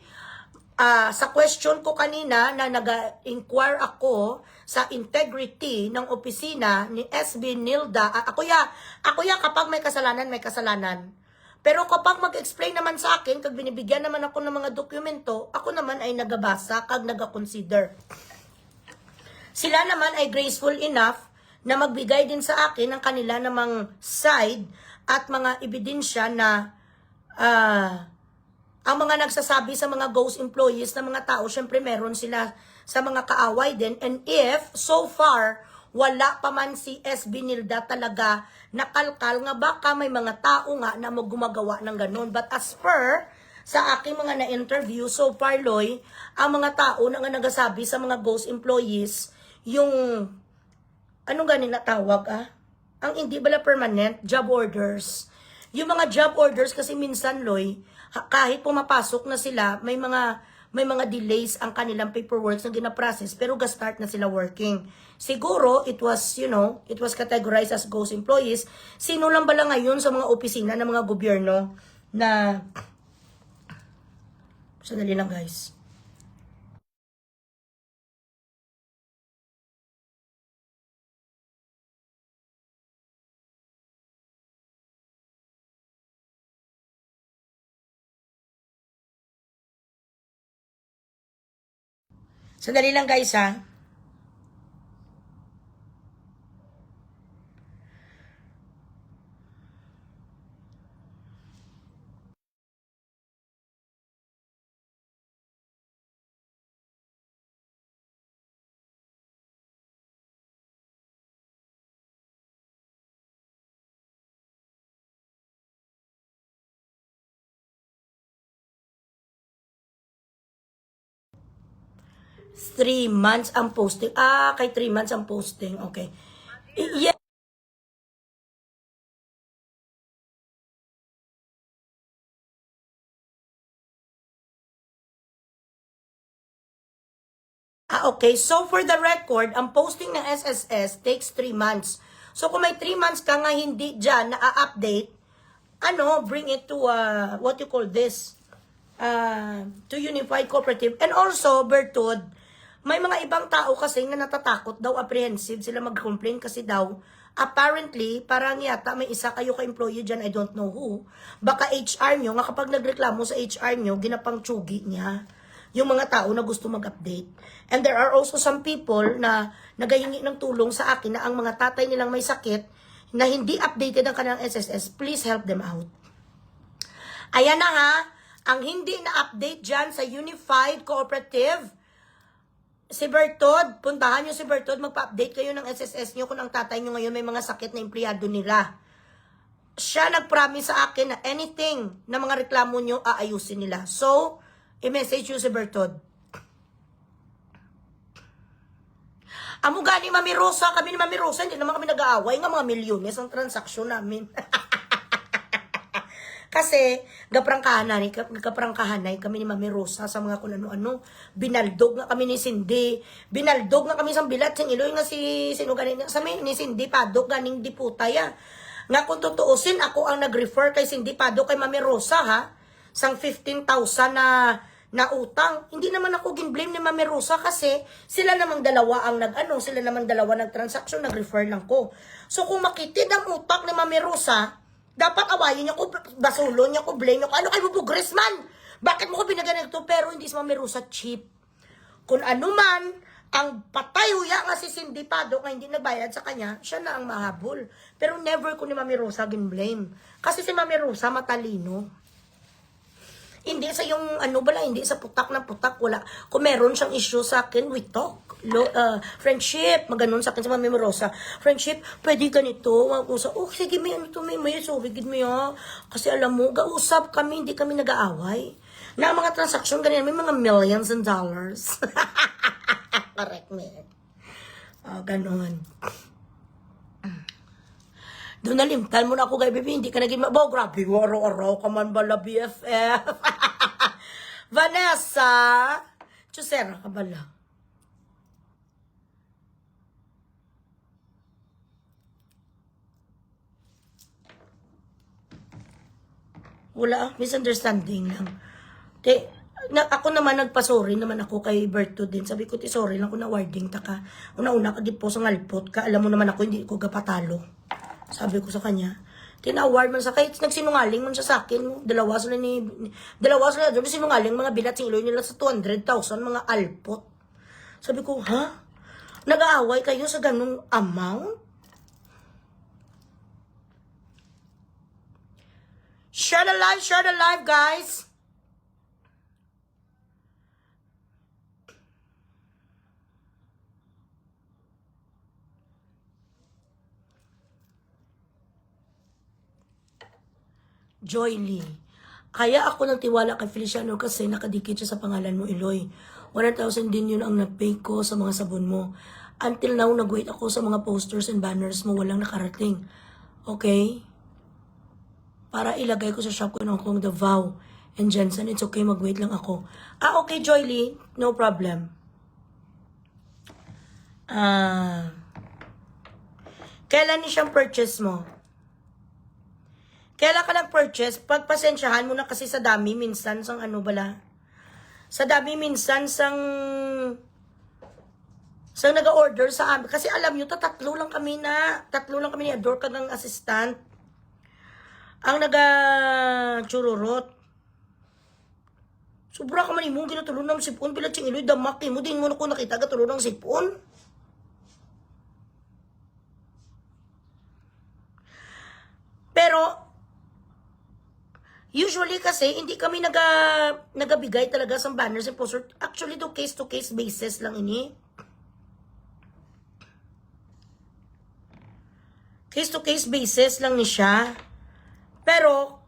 sa question ko kanina na nag-inquire ako sa integrity ng opisina ni SB Nilda, ako ya kapag may kasalanan. Pero kapag mag-explain naman sa akin, kag binibigyan naman ako ng mga dokumento, ako naman ay nagabasa, kag nagakonsider. Sila naman ay graceful enough na magbigay din sa akin ng kanila namang side at mga ebidensya na ang mga nagsasabi sa mga ghost employees na mga tao, syempre meron sila sa mga kaaway din. And if, so far, wala pa man si SB Nilda talaga nakalkal nga baka may mga tao nga na gumagawa ng ganun. But as per sa aking mga na-interview, so far, Loy, ang mga tao na nga nagasabi sa mga ghost employees, yung, anong ganin na tawag, ang hindi bala permanent, job orders. Yung mga job orders kasi minsan, Loy, kahit pumapasok na sila, may mga delays ang kanilang paperwork na gina-process, pero ga-start na sila working. Siguro, it was categorized as ghost employees. Sino lang bala ngayon sa mga opisina ng mga gobyerno na, sandali lang guys. Sandali lang guys ha. Three months ang posting. Kay 3 months ang posting. Okay. Yeah. Okay. So, for the record, ang posting ng SSS takes 3 months. So, kung may 3 months ka nga hindi dyan na-update, bring it to, what you call this, to Unified Cooperative. And also, Bertud, may mga ibang tao kasi na natatakot daw, apprehensive sila mag-complain kasi daw, apparently, parang yata may isa kayo ka-employee dyan, I don't know who, baka HR nyo, nga kapag nagreklamo sa HR nyo, ginapang tsugi niya yung mga tao na gusto mag-update. And there are also some people na nagahingi ng tulong sa akin na ang mga tatay nilang may sakit na hindi updated ang kanilang SSS, please help them out. Ayan na ha, ang hindi na-update dyan sa Unified Cooperative, si Bertod, puntahan nyo si Bertod, magpa-update kayo ng SSS nyo kung ang tatay nyo ngayon may mga sakit na empleyado nila. Siya nag-promise sa akin na anything na mga reklamo nyo, aayusin nila. So, i-message nyo si Bertod. Amo gani Mami Rosa, kami ni Mami Rosa, hindi naman kami nag-aaway, nga mga milyones ang transaksyon namin. Kasi, kaprangkahanay kami ni Mami Rosa sa mga kung ano-ano. Binaldog nga kami ni Cindy. Binaldog nga kami sa bilat. Sing iloy nga sino ganin sa ni Cindy Padok, ganing diputaya. Nga kung tutuusin, ako ang nag-refer kay Cindy Padok kay Mami Rosa, ha? Sang 15,000 na utang. Hindi naman ako ginblame ni Mami Rosa kasi sila namang dalawa ang sila namang dalawa nag-transaction, nag-refer lang ko. So, kung makitid ang utak ni Mami Rosa, dapat awayin niya ko, basulon niya ko, blame niya ko. Ano kayo bubugres man? Bakit mo ko binagyan ito? Pero hindi si Mami Rosa cheap. Kung ano man, ang patay huya nga si Cindy Pado nga hindi nagbayad sa kanya, siya na ang mahabol. Pero never ko ni Mami Rosa blame. Kasi si Mami Rosa matalino. Hindi sa yung hindi sa putak na putak, wala. Kung meron siyang issue sa akin, we talk. Friendship, maganon sa akin sa Mami Rosa. Friendship, pwede ganito, mag-usap. Oh, sige, may sorry, gid mo ya. Kasi alam mo, gausap kami, hindi kami nag-aaway. Na mga transaction, ganyan, may mga millions and dollars. Correct me. Ganon. Doon nalimtan mo na ako kay baby, hindi ka naging grabe, araw-araw ka man bala, BFF. Vanessa, chusera ka bala. Wala, misunderstanding lang. Ako naman nagpa-sorry naman ako kay Berto din. Sabi ko, sorry lang kung na-warding ta ka. Una-una ka po sa ngalpot ka. Alam mo naman ako, hindi ko kapatalo. Sabi ko sa kanya, tinaward man sa kahit nagsinungaling man siya sa akin, dalawa sila doon sinungaling mga bilat sing iloy nila sa 200,000 mga alpot. Sabi ko, ha? Nag-aaway kayo sa ganung amount? Share the live guys. Joy Lee. Kaya ako nang tiwala kay Feliciano kasi nakadikit siya sa pangalan mo, Eloy. 100,000 din yun ang nag-pay ko sa mga sabon mo. Until now, nag-wait ako sa mga posters and banners mo, walang nakarating. Okay? Para ilagay ko sa shop ko ng kong Davao and Jensen, it's okay, mag-wait lang ako. Okay, Joy Lee, no problem. Kailan ni siyang purchase mo? Kailan ka nag-purchase? Pagpasensyahan mo na kasi sa dami minsan sang sa dami minsan sang nag-order sa amin. Kasi alam nyo, tatlo lang kami ni Adore ka ng assistant. Ang chururot. Sobra ka man imong ginatulong ng sipon, pila tsing iloy, damaki mo, din mo na ko nakita gatulong ng sipon. Pero, usually kasi, hindi kami nagabigay talaga sa banners and poster. Actually, to case basis lang ini. Case-to-case basis lang ni siya. Pero,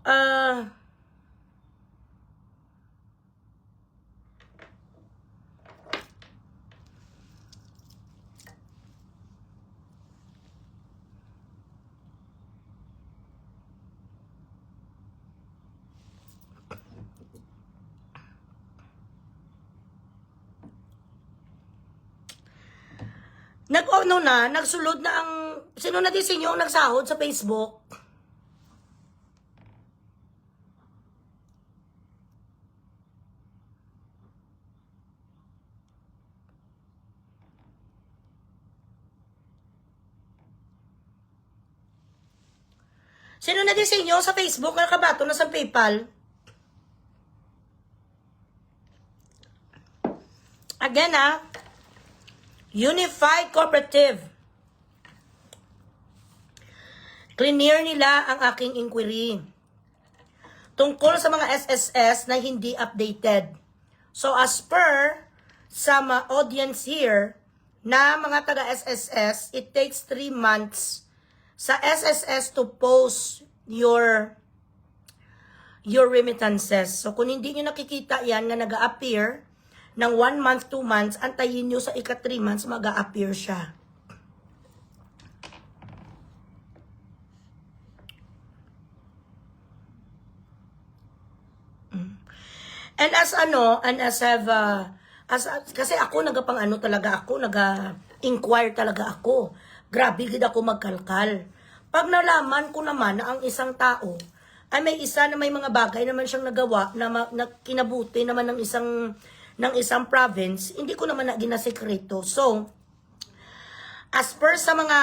nagsulod na ang, sino na din sa inyo ang nagsahod sa Facebook? Sino na din sa inyo sa Facebook na nakabato na sa PayPal? Again Unified Cooperative. Clear nila ang aking inquiry tungkol sa mga SSS na hindi updated. So as per sa mga audience here na mga taga-SSS, it takes 3 months sa SSS to post your remittances. So kung hindi nyo nakikita yan na nag-a-appear ng 1 month, 2 months, antayin nyo sa ika-3 months, mag-a-appear siya. And kasi ako nag-inquire talaga ako. Grabe gid ako magkalkal. Pag nalaman ko naman na ang isang tao ay may isa na may mga bagay naman siyang nagawa na kinabuti naman ng isang province, hindi ko naman na ginasekreto. So, as per sa mga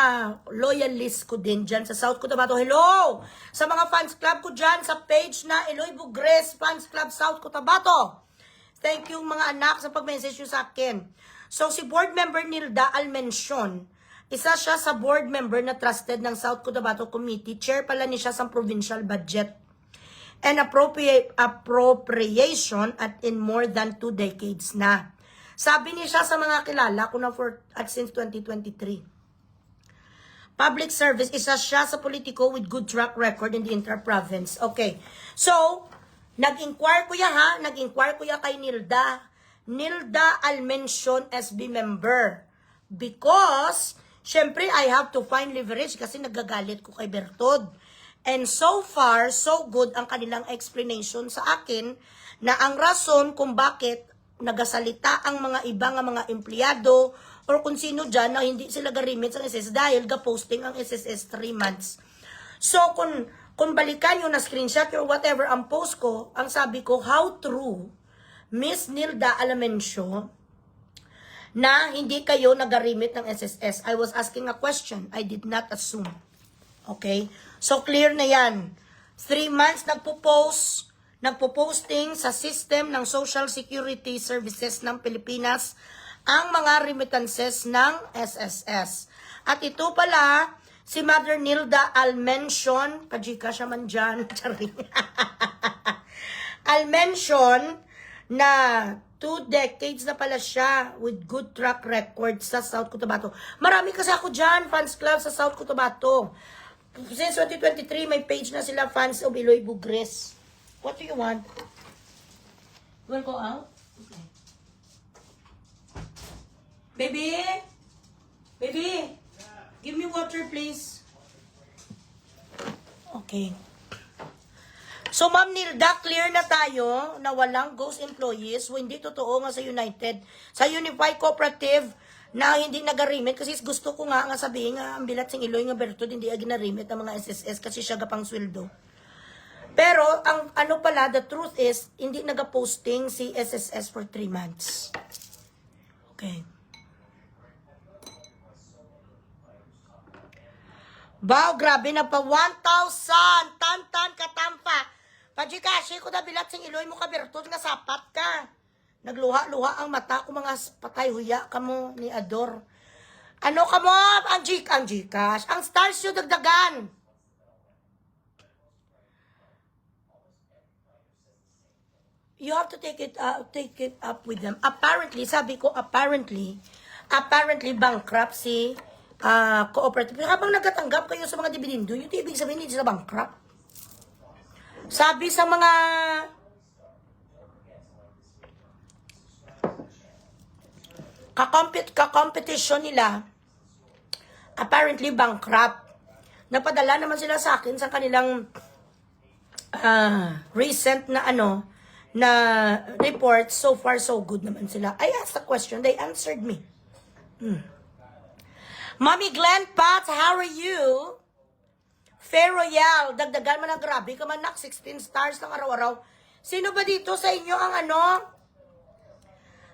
loyalist ko din dyan sa South Cotabato, hello! Sa mga fans club ko dyan, sa page na Eloy Bugres Fans Club South Cotabato. Thank you mga anak sa pag-message nyo sa akin. So si board member Nilda Almencion, isa siya sa board member na trusted ng South Cotabato Committee. Chair pala niya siya sa provincial budget and appropriation at in more than 2 decades na. Sabi niya siya sa mga kilala ko na since 2023. Public service, isa siya sa politiko with good track record in the inter-province. Okay. So, nag-inquire ko kay Nilda Almencion SB member. Because, syempre, I have to find leverage kasi nagagalit ko kay Bertod. And so far, so good ang kanilang explanation sa akin na ang rason kung bakit nagasalita ang mga ibang mga empleyado or kung sino dyan na hindi sila garimit sa SSS dahil ga-posting ang SSS 3 months. So, kung balikan nyo na screenshot or whatever ang post ko, ang sabi ko, how true, Miss Nilda Alamencio, na hindi kayo nagarimit ng SSS. I was asking a question. I did not assume. Okay? So, clear na yan. 3 months nagpo-posting sa system ng Social Security Services ng Pilipinas ang mga remittances ng SSS. At ito pala, si Mother Nilda Almencion, kajika siya man dyan, Almencion, na 2 decades na pala siya with good track record sa South Cotabato. Marami kasi ako dyan, fans club sa South Cotabato. Since 2023, may page na sila, fans of Eloy Bugres. What do you want? You wanna go out? Okay. Baby? Baby? Give me water, please. Okay. So, Ma'am Nilda, clear na tayo na walang ghost employees. So, hindi totoo nga sa United. Sa Unified Cooperative na hindi nagarimit. Kasi gusto ko nga sabihin nga, ang bilat sing Eloy nga Bertod, hindi aginarimit ang mga SSS kasi siya gapang sweldo. Pero, ang ano pala, the truth is, hindi nag-posting si SSS for 3 months. Okay. Wow, grabe na pa. 1,000! Tan-tan katampa! Pajikashi ko na bilat sing iloy mo ka bertod nga sapat ka. Nagluha-luha ang mata ko mga patay huya ka mo ni Ador. Ano ka mo? Ang Gcash. Ang stars yung dagdagan. You have to take it up with them. Apparently, sabi ko, apparently bankrupt si cooperative. Habang nagatanggap kayo sa mga dividendo, yung ibig sabihin hindi sila bankrupt. Sabi sa mga kakompetition nila, apparently bankrupt. Napadala naman sila sa akin sa kanilang recent na na report. So far so good naman sila. I asked a question, they answered me. Mommy Glenn Pat, how are you? Fair Royale, dagdagan man na grabe ka man nak, 16 stars lang araw-araw. Sino ba dito sa inyo ang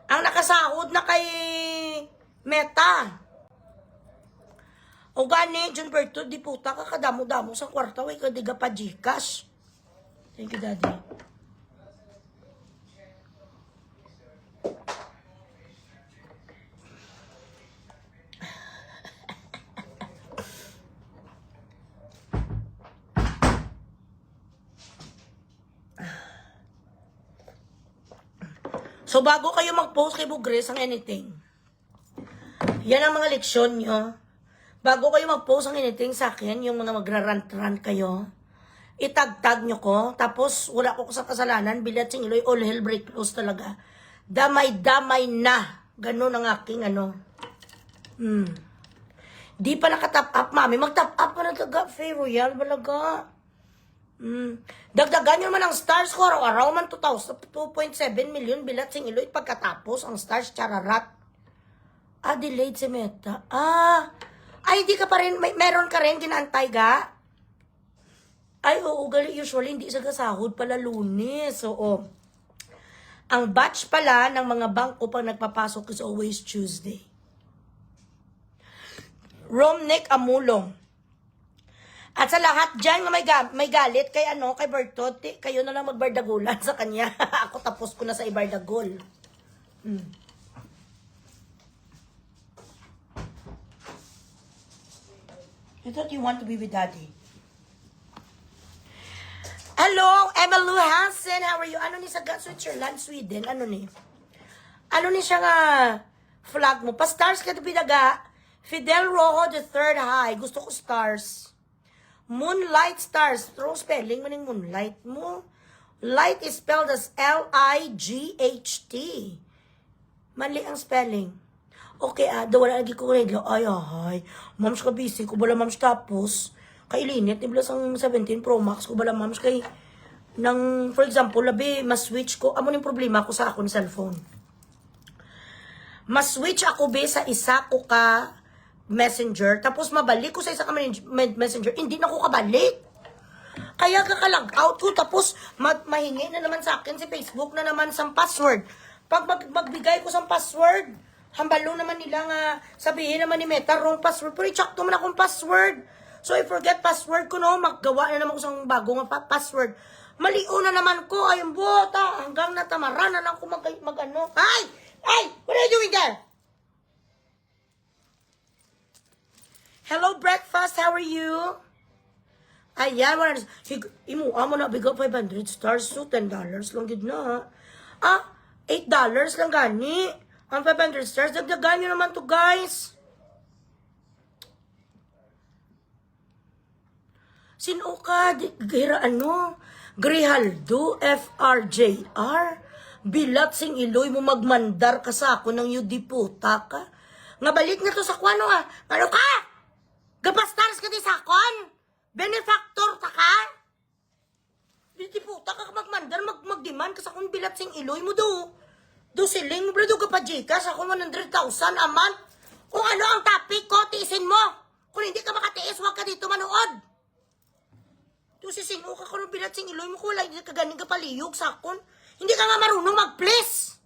ang nakasahod na kay Meta? O gani, John Berto, di puta ka kadamo-damo sa kwarta, way ka diga pa Gcash. Thank you, Daddy. So, bago kayo mag-post kay Bugres ang anything, yan ang mga leksyon nyo. Bago kayo mag-post ang anything sa akin, yung mga magra-rant-rant kayo, itag-tag nyo ko, tapos wala ko sa kasalanan, bilat sing iloy, all hell break loose talaga. Damay-damay na. Ganun ang aking Di pa nakatap up, mami. Mag-tap up pa na taga, Fair Royale, balaga. Dagdagan nyo naman ang stars ko, araw-araw man 2.7 million bilat sing iloy pagkatapos ang stars chararat. Delayed si Meta. Ay, di ka pa rin, meron ka rin ginaantay ga? Ay, oo, usually hindi sa kasahod pala Lunes. Oo. Ang batch pala ng mga bangko pag nagpapasok is always Tuesday. Romnick Amulong. At sa lahat dyan nga may galit kay kay Bertot, kayo na lang magbardagulan sa kanya. Ako tapos ko na sa ibardagol. I thought you want to be with Daddy. Hello, Emma Lou Hansen, how are you? Ano ni sa Switzerland, Sweden? Ano ni siya nga flag mo? Pa-stars ka pinaga. Fidel Rojo the third high. Gusto ko stars. Moonlight stars. Throw spelling mo ng moonlight mo. Light is spelled as L-I-G-H-T. Mali ang spelling. Okay, wala lagi ko rin. Ay. Mams ka busy. Ko bala mams tapos. Kailinit. Iblas ang 17 Pro Max. Ko bala mams kay for example, labi, mas-switch ko. Amo yung problema ko sa akong cellphone. Mas-switch ako sa isa ko ka Messenger, tapos mabalik ko sa isa ka Messenger, hindi na ko kabalik. Kaya kakalag out ko, tapos mahingi na naman sa akin si Facebook na naman sa password. Pag magbigay ko sa password, hambalo naman nila nga, sabihin naman ni Meta, wrong password, pero i-check naman akong password. So I forget password ko, maggawa na naman ko sa bagong password. Maliw na naman ko, ayun bota, hanggang natamaran na lang ko mag-ano. Ay! What are you doing there? Hello, breakfast. How are you? Ayan, imuha mo na bigo 500 stars. So, $10 lang gid na. $8 lang gani. Ang 500 stars. Dagdagan nyo naman to, guys. Sino ka? Grijaldo, FRJR. Bilat sing iloy mo magmandar ka sa ako ng yudiputa ka. Nga balik na to sa kwano Ano ka? Gapastars ka di sakon? Benefactor ta ka? Di puta ka magmandar, magdemand ka sa kung bilat sing iloy mo do. Do siling mo, do ka pa Gcash, ako 100,000 a month. Kung ano ang topic ko, tiisin mo. Kung hindi ka makatiis, huwag ka dito manood. Do sisino ka kung bilat sing iloy mo, kulay, hindi ka ganing ka paliyog sakon. Hindi ka nga marunong mag-please.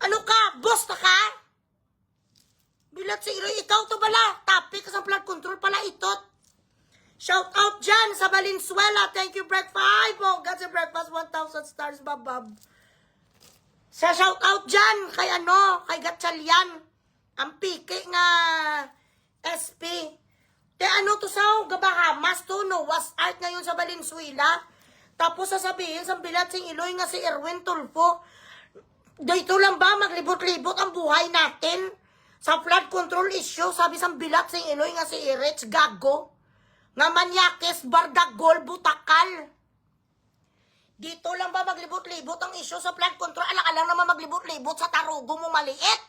Ano ka? Boss ta ka? Bilat si Iroy, ikaw to bala. Topic sa flood control pala itot. Shout out dyan sa Valenzuela. Thank you, Breakfast. Oh, God, sa Breakfast, 1,000 stars, babab. Sa shout out dyan, kay kay Gatchalian. Ang piki nga SP. Te to sa Gabahamas to, no? Was art ngayon sa Valenzuela. Tapos sasabihin sa Bilatsing Iloy nga si Erwin Tulfo. Dito lang ba maglibot-libot ang buhay natin? Sa flood control issue, sabi sa Bilatsing Iloy nga si Irech Gago. Nga manyakes, bardagol, butakal. Dito lang ba maglibot-libot ang issue sa flood control? Alang-alang naman maglibot-libot sa tarugo mo maliit.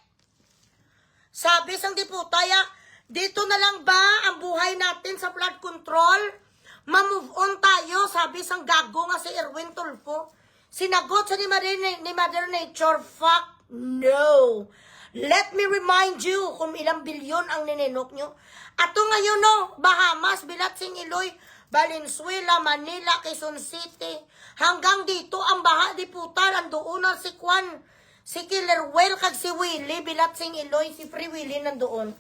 Sabi sang diputaya, dito na lang ba ang buhay natin sa flood control? Ma-move on tayo, sabi sang gago nga si Erwin Tulfo. Sinagot sa ni Mother Nature, fuck no. Let me remind you kung ilang bilyon ang ninenok nyo. Ato ngayon no, Bahamas, Bilatsing Iloy, Valenzuela, Manila, Quezon City. Hanggang dito ang baha di puta, nandoon na si Kwan, si Killer Well, kag si Willie, Bilatsing Iloy, si Free Willie nandoon.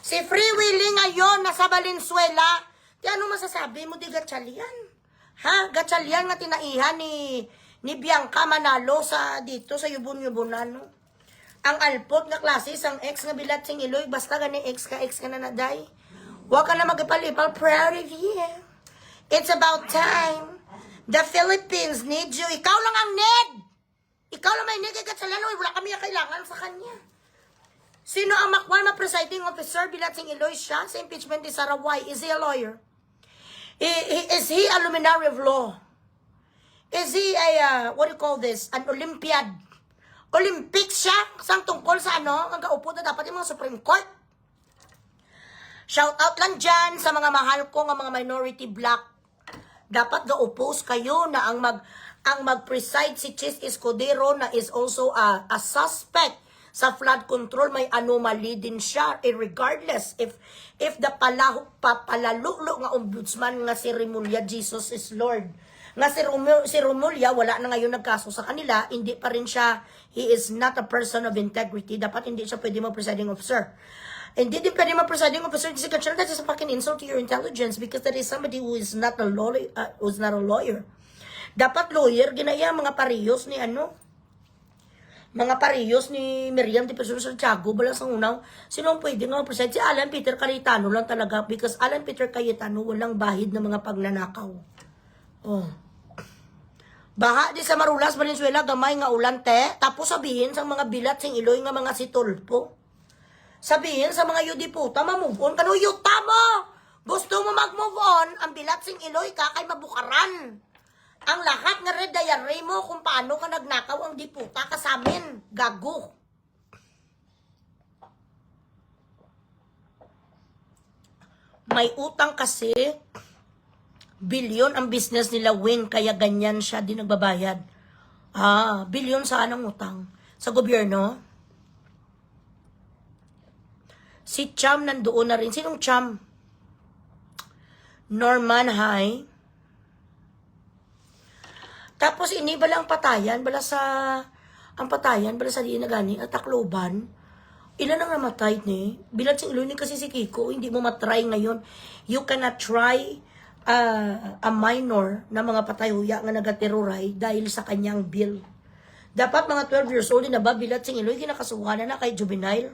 Si Free Willie ngayon nasa Valenzuela. Di ano masasabi mo di Gatchalian? Ha? Gatchalian nga tinaihan ni Bianca Manalo sa dito sa Yubon-Yubonan, no? Ang alpot nga klase sang ex nga Bilatsing Iloy, basta gani ex ka na naday. Huwag ka na magpalipal, proud of you. It's about time. The Philippines need you. Ikaw lang ang need. Ikaw lang may need kay Gatchalian, wala kami kailangan sa kanya. Sino ang Makwan presiding officer? Bilatsing Iloy siya sa impeachment ni Sarah White. Is he a lawyer? Is he a luminary of law? Is he a, what do you call this? An Olympiad? Olympics siya? Sang tungkol sa ang gaupo na dapat yung mga Supreme Court? Shout out lang dyan sa mga mahal ko, nga mga minority black. Dapat ga-oppose kayo na ang mag-preside si Chis Escudero na is also a suspect sa flood control. May anomaly din siya. Regardless, if the palalulo nga ombudsman nga si Remulla, Jesus is Lord. Nga si Remulla, wala na ngayon nagkaso sa kanila, hindi pa rin siya, he is not a person of integrity. Dapat hindi siya pwede mag-presiding officer. Hindi din pwede mag-presiding officer kasi Gatchalian, that is a fucking insult to your intelligence because that is somebody who is not a lawyer. Dapat lawyer, ginaya mga parehos ni mga parehos ni Miriam de Pesur Santiago, bala sa unaw, sino ang pwede nga mag-preside? Si Alan Peter Cayetano lang talaga because Alan Peter Cayetano walang bahid ng mga pagnanakaw. Oh. Baha di sa Marulas, Valenzuela, gamay nga ulan te. Tapos sabihin sa mga Bilatsing Iloy nga mga si Tulfo. Sabihin sa mga yudiputa, ma-move on. Kano yuta mo? Gusto mo mag-move on? Ang Bilatsing Iloy ka kay mabukaran. Ang lahat nga red diary mo kung paano ka nagnakaw ang diputa ka sa amin. Gago. May utang kasi. Bilyon ang business nila, Wing, kaya ganyan siya din nagbabayad. Bilyon saan ang utang? Sa gobyerno? Si Cham nandoon na rin. Sinong Cham? Norman High. Tapos inibala ang patayan, bala sa diin na gani, at Tacloban. Ilan ang namatay ni? Bilatsing Iloy ni kasi si Kiko, hindi mo matry ngayon. You cannot try a minor na mga patay huya nga nagateroray dahil sa kanyang bill. Dapat mga 12 years old na ba Bilatsing Iloy kinakasuhan na kay juvenile.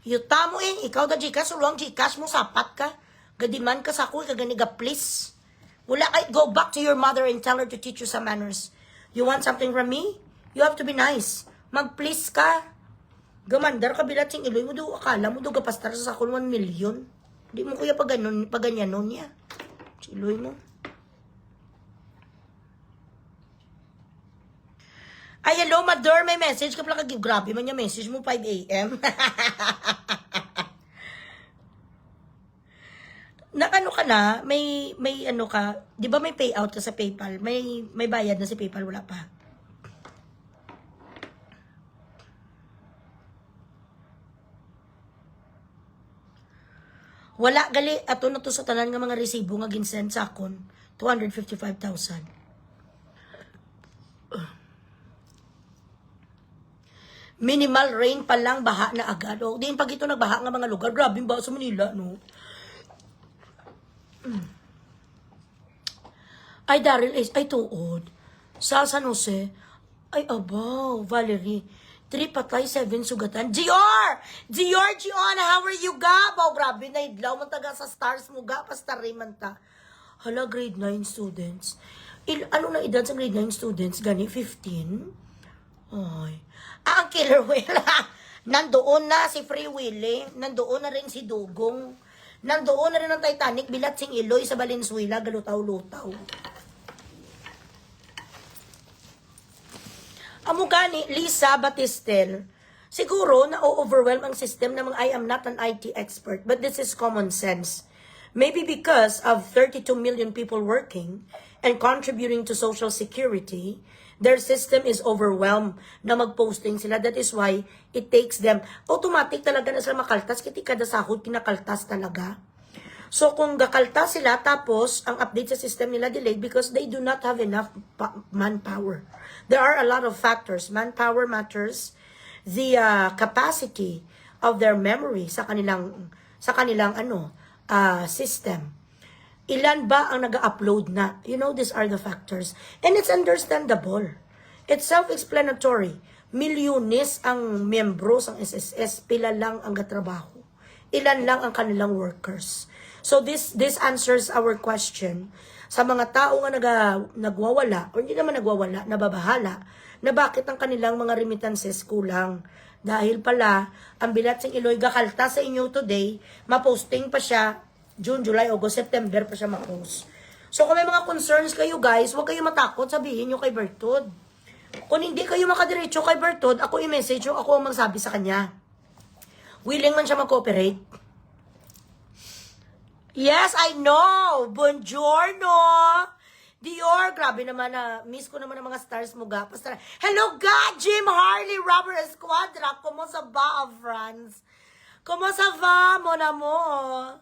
Yuta mo ikaw da Gcash, uluang Gcash mo, sapat ka. Gadiman ka sa ako, kaganiga please. Wala kay, go back to your mother and tell her to teach you some manners. You want something from me? You have to be nice. Mag-please ka. Gamandar ka Bilatsing Iloy mo do, akala mo do gapastar sa sakon 1 million. Di mo kuya paganyan nun niya. Iloy mo. Ay, hello, Mador, may message ka pala grabe man yung message mo, 5 a.m. Nakano ka na, may ano ka, di ba may payout ka sa PayPal? May bayad na si PayPal, wala pa. Wala gali, ato na to sa tanan nga mga resibo nga ginsend sa akon, 255,000. Minimal rain pa lang, baha na agad. O, din pag ito nagbaha nga mga lugar, grabe ba sa Manila, no? Ay, Daryl Ace, ay tuod. Sa San Jose, ay abaw, Valerie. 3 patay, 7 sugatan. Gior! Giona, how are you ga? Baw, grabe na idlaw. Man taga sa stars mo ga, pasta man ta. Hala, grade 9 students. Ano na edad sa grade 9 students? Gani, 15? Ay. Ang killer whale. Nandoon na si Free Willy. Nandoon na rin si Dugong. Nandoon na rin ang Titanic. Bilat sing Iloy sa Valenzuela. Galutaw-lutaw. Amo gani, Lisa Batistel. Siguro, na-overwhelm ang system ng mga I am not an IT expert. But this is common sense. Maybe because of 32 million people working and contributing to Social Security, their system is overwhelmed na mag-posting sila. That is why it takes them, automatic talaga na sila makaltas, kiti kada sahod, kinakaltas talaga. So kung gakaltas sila, tapos ang update sa system nila delayed because they do not have enough manpower. There are a lot of factors. Manpower matters, the capacity of their memory sa kanilang system. Ilan ba ang nag-upload na? You know, these are the factors. And it's understandable. It's self-explanatory. Milyones ang membros ng SSS, pila lang ang gatrabaho. Ilan lang ang kanilang workers. So this answers our question sa mga tao nga nagwawala, o hindi naman nagwawala, nababahala, na bakit ang kanilang mga remittances kulang. Dahil pala, ang Bilat sing Iloy gakalta sa inyo today, maposting pa siya June, July, August, September pa siya ma-post. So kung may mga concerns kayo guys, huwag kayo matakot, sabihin nyo kay Bertod. Kung hindi kayo makadiretso kay Bertod, ako i-message nyo, ako ang magsabi sa kanya. Willing man siya mag-cooperate. Yes, I know! Buongiorno! Dior, grabe naman na, miss ko naman ang mga stars mo ga. Hello God, Jim Harley, Robert Esquadra, kumusta ba, France? Kumusta ba, mon amour?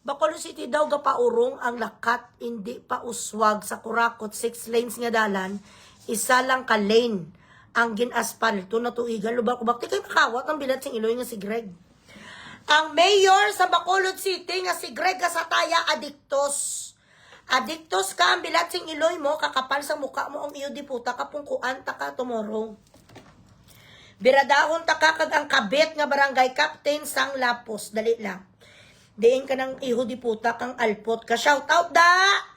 Bacolod City daw gapaurong ang lakat, hindi pa uswag sa Kurakot, 6 lanes nga dalan, isa lang ka lane ang ginaspalto na tuigan, lubak-ubak. Di kayo makawat ang Bilat sing Iloy nga si Greg. Ang mayor sa Bacolod City nga si Greg Gasataya, adiktos. Adiktos ka ang Bilat sing Iloy mo, kakapal sa muka mo ang iyo di puta, kapungkuan ta ka tomorrow. Biradahon ta ka kag ang kabit nga barangay captain sang Lapos, dali lang. Diin ka ng iho di puta kang alpot ka. Shout out da!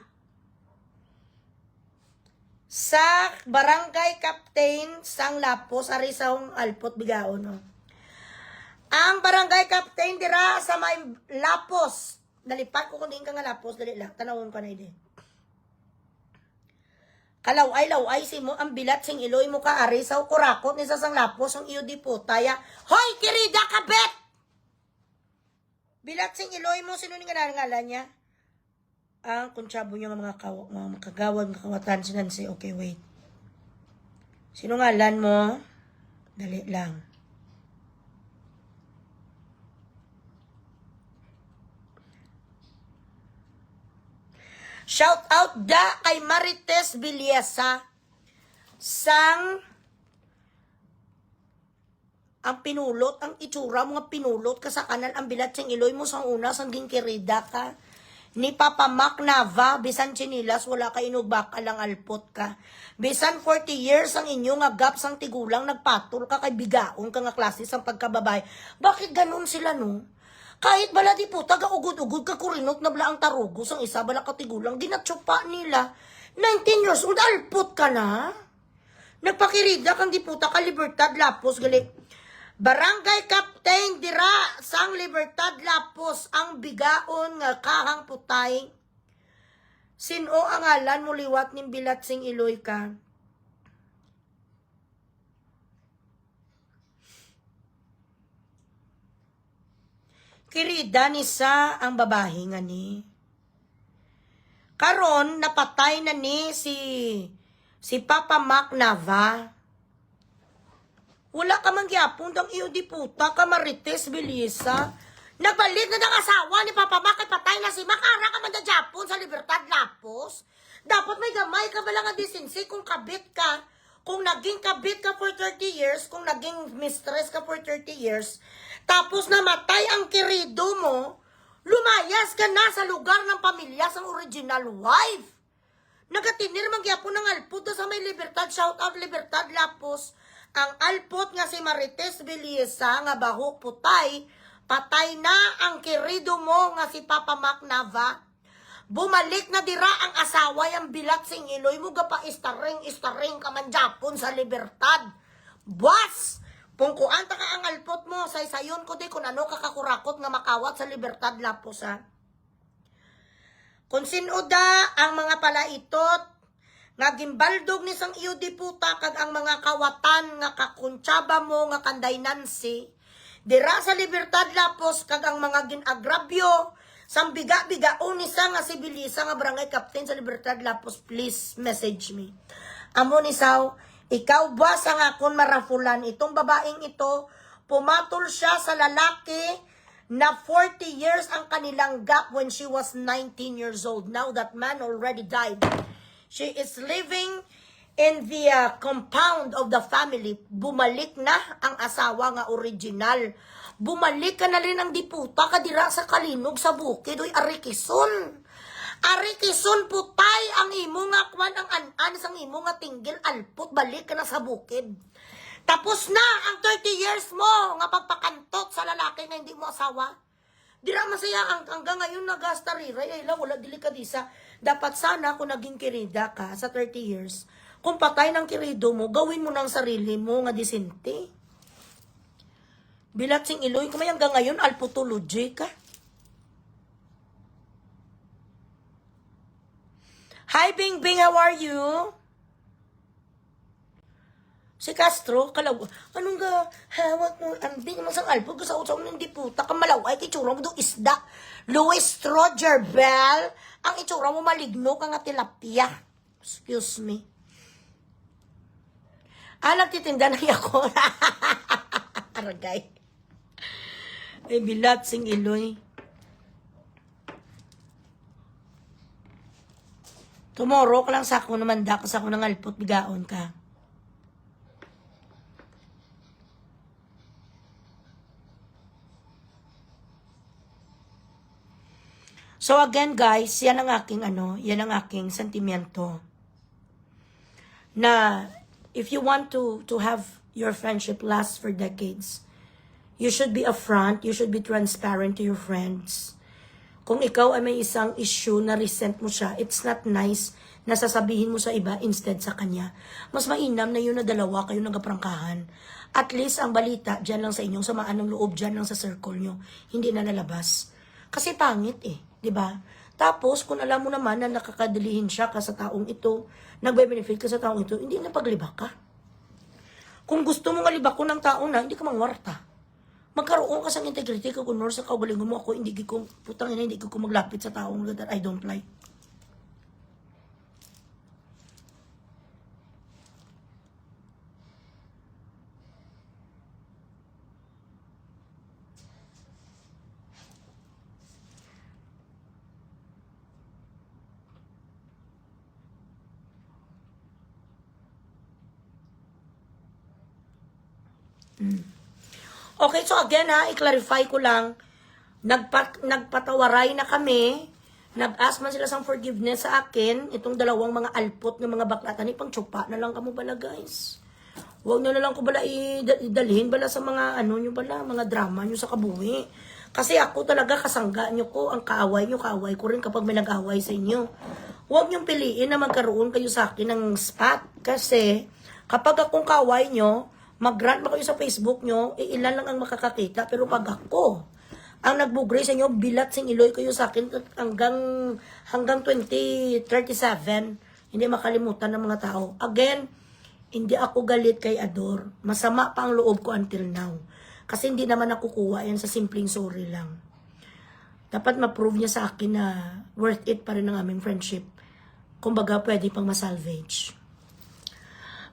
Sa barangay captain sang Lapos, arisang alpot bigaon. No? Ang barangay captain dira sa may Lapos. Dalipat ko kung diin ka nga Lapos, dali lang. Tanawon ka na din. Kalaway si mo, ang Bilat sing Iloy mo ka, arisaw Kurakot, ni sa sang Lapos, ang iyo di puta. Hoy, kirida kabet! Bilat sing Iloy mo, sino nga ngalan niya? Ang kuntsabo niya mga makagawad, makawatan, sinansi. Okay, wait. Sino ngalan mo? Dali lang. Shout out da kay Marites Villesa sang ang pinulot, ang itsura, mga pinulot ka sa kanal, ang Bilat sing Iloy mo sa una, sang gingkirida ka. Ni Papa Mac Nava, bisan chinilas, wala ka inugbak ka lang alpot ka. Bisan 40 years ang inyo nga gap sang tigulang, nagpatol ka kay bigaon ka nga klase sang pagkababay. Bakit ganun sila no? Kahit bala di puta, gaugod-ugod ka kurinot na bala ang tarugos, ang isa bala ka tigulang, ginatsupa nila. 19 years old, alpot ka na? Nagpakirida kang di puta ka, Libertad, Lapos, gali. Barangay Captain dira sang Libertad, Lapos, ang bigaon nga kahang putay. Sino ang ngalan mo liwat ning Bilat sing Iloy ka? Kirida ni sa ang babae nga ni. Karon napatay na ni si Papa Mac Nava. Wala ka man gyapon dang iyo di puta ka Marites Villesa. Nagbalik na ng asawa ni Papa Mac at patay na si Makara ka man da Japon sa Libertad, Lapos. Dapat may gamay ka bala nga disinsi kung kabit ka. Kung nag naging kabit ka for 30 years, kung naging mistress ka for 30 years, tapos namatay ang kirido mo, lumayas ka na sa lugar ng pamilya sa original wife. Nagatinir mangyapon ng alpot sa may Libertad, shout out Libertad Lapos. Ang alpot nga si Marites Villesa nga bahok putay, patay na ang kirido mo nga si Papa Mac Nava. Bumalik na dira ang asawa yung bilat sing iloy mo gapa istaring ka man Japon sa Libertad. Buwas! Pungkuan ta ka ang alpot mo, say-sayon ko di kung ano kakakurakot nga makawat sa Libertad Lapos ha. Kung sinuda ang mga palaitot, nga gimbaldog ni sang iyo di puta kag ang mga kawatan nga kakuntsaba mo nga kanday Nancy, dira sa Libertad Lapos kag ang mga ginagrabyo, sang biga-bigaon ni sa nga si Bilisa nga barangay captain sa Libertad Lapos, please message me. Amo ni Saw, ikaw ba sa nga kun marafulan itong babaeng ito, pumatol siya sa lalaki na 40 years ang kanilang gap when she was 19 years old. Now that man already died. She is living in the compound of the family. Bumalik na ang asawa nga original. Bumalik ka na rin ang diputa kadira sa Kalinog sa bukid. Uy, Arikison. Arikison putay ang imo nga kwan ang an sang imo nga tinggil alput. Balik ka na sa bukid. Tapos na ang 30 years mo nga pagpakantot sa lalaki na hindi mo asawa. Dira masaya hanggang ngayon nagasta riray. Ay lang, wala delikadisa. Dapat sana kung naging kirida ka sa 30 years, kung patay ng kirido mo, gawin mo ng sarili mo nga disente. Bilat sing iloy, kumay hanggang ngayon, alputology ka. Hi, Bing Bing, how are you? Si Castro, kalaw, anong ga, hawak mo, ang bing mo sang alpo, gusaw-saw ng diputa, kamalaw, ay kitsura mo do isda. Louis Roger Bell, ang itsura mo maligno ka nga tilapia. Excuse me. Nagtitinda na ako. Aragay. Ay, bilat sing iloy. Tomorrow ka lang sa ako naman da, kasi ako ng alpot, bigaon ka. So again guys, yan ang aking yan ang aking sentimiento. Na if you want to have your friendship last for decades, you should be upfront, you should be transparent to your friends. Kung ikaw ay may isang issue na resent mo siya, it's not nice na sasabihin mo sa iba instead sa kanya. Mas mainam na yun na dalawa kayo nagaprangkahan. At least ang balita dyan lang sa inyong samaan ng loob dyan lang sa circle nyo, hindi na lalabas. Kasi pangit diba? Tapos, kung alam mo naman na nakakadilihin siya ka sa taong ito, nagbe-benefit ka sa taong ito, hindi na paglibak ka. Kung gusto mong alibak ko ng taong na, hindi ka mangwarta. Magkaroon ka sa integrity ka, kung sa kaugalingon mo ako, hindi ko, putang ina, hindi ko maglapit sa taong that I don't like. Okay, so again i-clarify ko lang, nagpatawaray na kami, nag-ask man sila sang forgiveness sa akin, itong dalawang mga alpot ng mga baklatan, ipang-tsupa na lang kamo bala guys. Huwag na lang ko bala idalhin bala sa mga nyo bala, mga drama nyo sa kabuhi. Kasi ako talaga kasangga nyo ko, ang kaaway nyo, kaaway ko rin kapag may nag-away sa inyo. Huwag nyong piliin na magkaroon kayo sa akin ng spot, kasi kapag akong kaaway nyo, mag-grant ba kayo sa Facebook nyo, ilan lang ang makakakita. Pero pag ako, ang nagbugray sa inyo, bilat sing iloy kayo sa akin hanggang 2037, hindi makalimutan ng mga tao. Again, hindi ako galit kay Ador. Masama pa ang loob ko until now. Kasi hindi naman nakukuha yan sa simpleng sorry lang. Dapat ma-prove niya sa akin na worth it pa rin ang aming friendship. Kumbaga, pwede pang masalvage.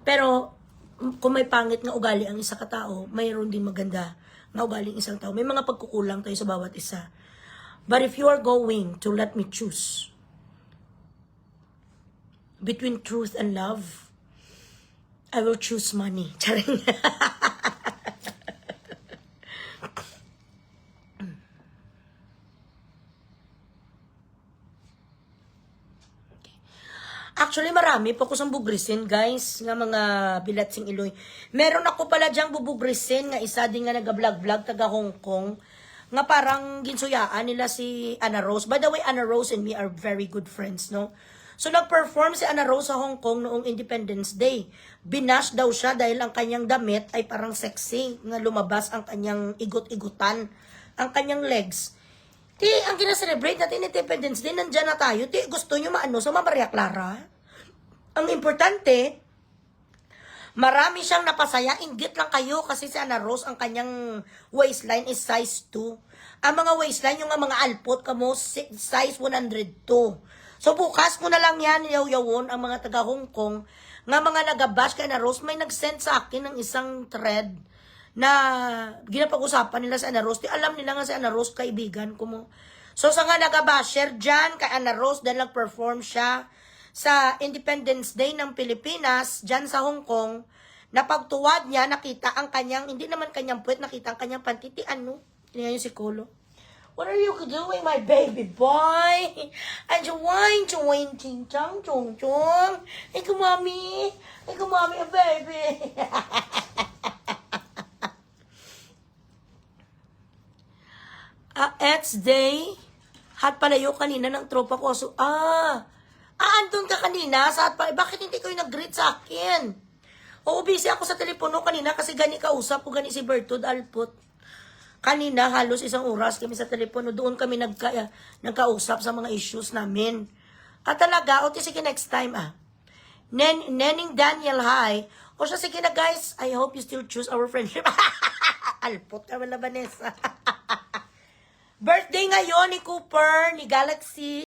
Pero, kung may pangit nga ugali ang isa katao, mayroon din maganda na ugali ang isang tao. May mga pagkukulang tayo sa bawat isa. But if you are going to let me choose between truth and love, I will choose money. Charing. Actually, marami po ko sa bugrisin, guys, nga mga bilatsing iloy. Meron ako pala diyang bubugrisin, nga isa din nga nag-vlog-vlog, taga Hong Kong, nga parang ginsuyaan nila si Anna Rose. By the way, Anna Rose and me are very good friends, no? So, nag-perform si Anna Rose sa Hong Kong noong Independence Day. Binash daw siya dahil ang kanyang damit ay parang sexy, nga lumabas ang kanyang igot-igutan, ang kanyang legs. Ti, ang kinaselebrate natin Independence Day, nandyan na tayo. Ti, gusto nyo maano sa Maria Clara? Ang importante, marami siyang napasaya. Inggit lang kayo kasi si Anna Rose, ang kanyang waistline is size 2. Ang mga waistline, yung mga alpot kamo, size 102. So bukas ko na lang yan, yaw-yawon, ang mga taga Hong Kong, nga mga nagabash kay Anna Rose, may nag-send sa akin ng isang thread na ginapag-usapan nila sa Anna Rose. Di alam nila nga si Anna Rose, kaibigan ko mo. So sa nga nagabasher dyan kay Anna Rose dahil nag-perform siya sa Independence Day ng Pilipinas, dyan sa Hong Kong, na pagtuwad niya, nakita ang kanyang, hindi naman kanyang puwet, nakita ang kanyang pantitian, no? Tingnan yung si Kolo. What are you doing, my baby boy? Enjoying, ching chang, chung chung. Ikaw, mommy, a baby. It's day. Hot palayo kanina ng tropa ko. So, andun ka kanina sa hot palayo. Bakit hindi kayo nag-greet sa akin? Oo, busy ako sa telepono kanina kasi gani kausap ko, gani si Bertud Alput. Kanina, halos isang oras kami sa telepono. Doon kami nagkausap sa mga issues namin. At talaga, o sige next time, Nening Daniel, hi. O siya, sige na guys, I hope you still choose our friendship. Alput ka wala, Vanessa. Birthday ngayon ni Cooper, ni Galaxy.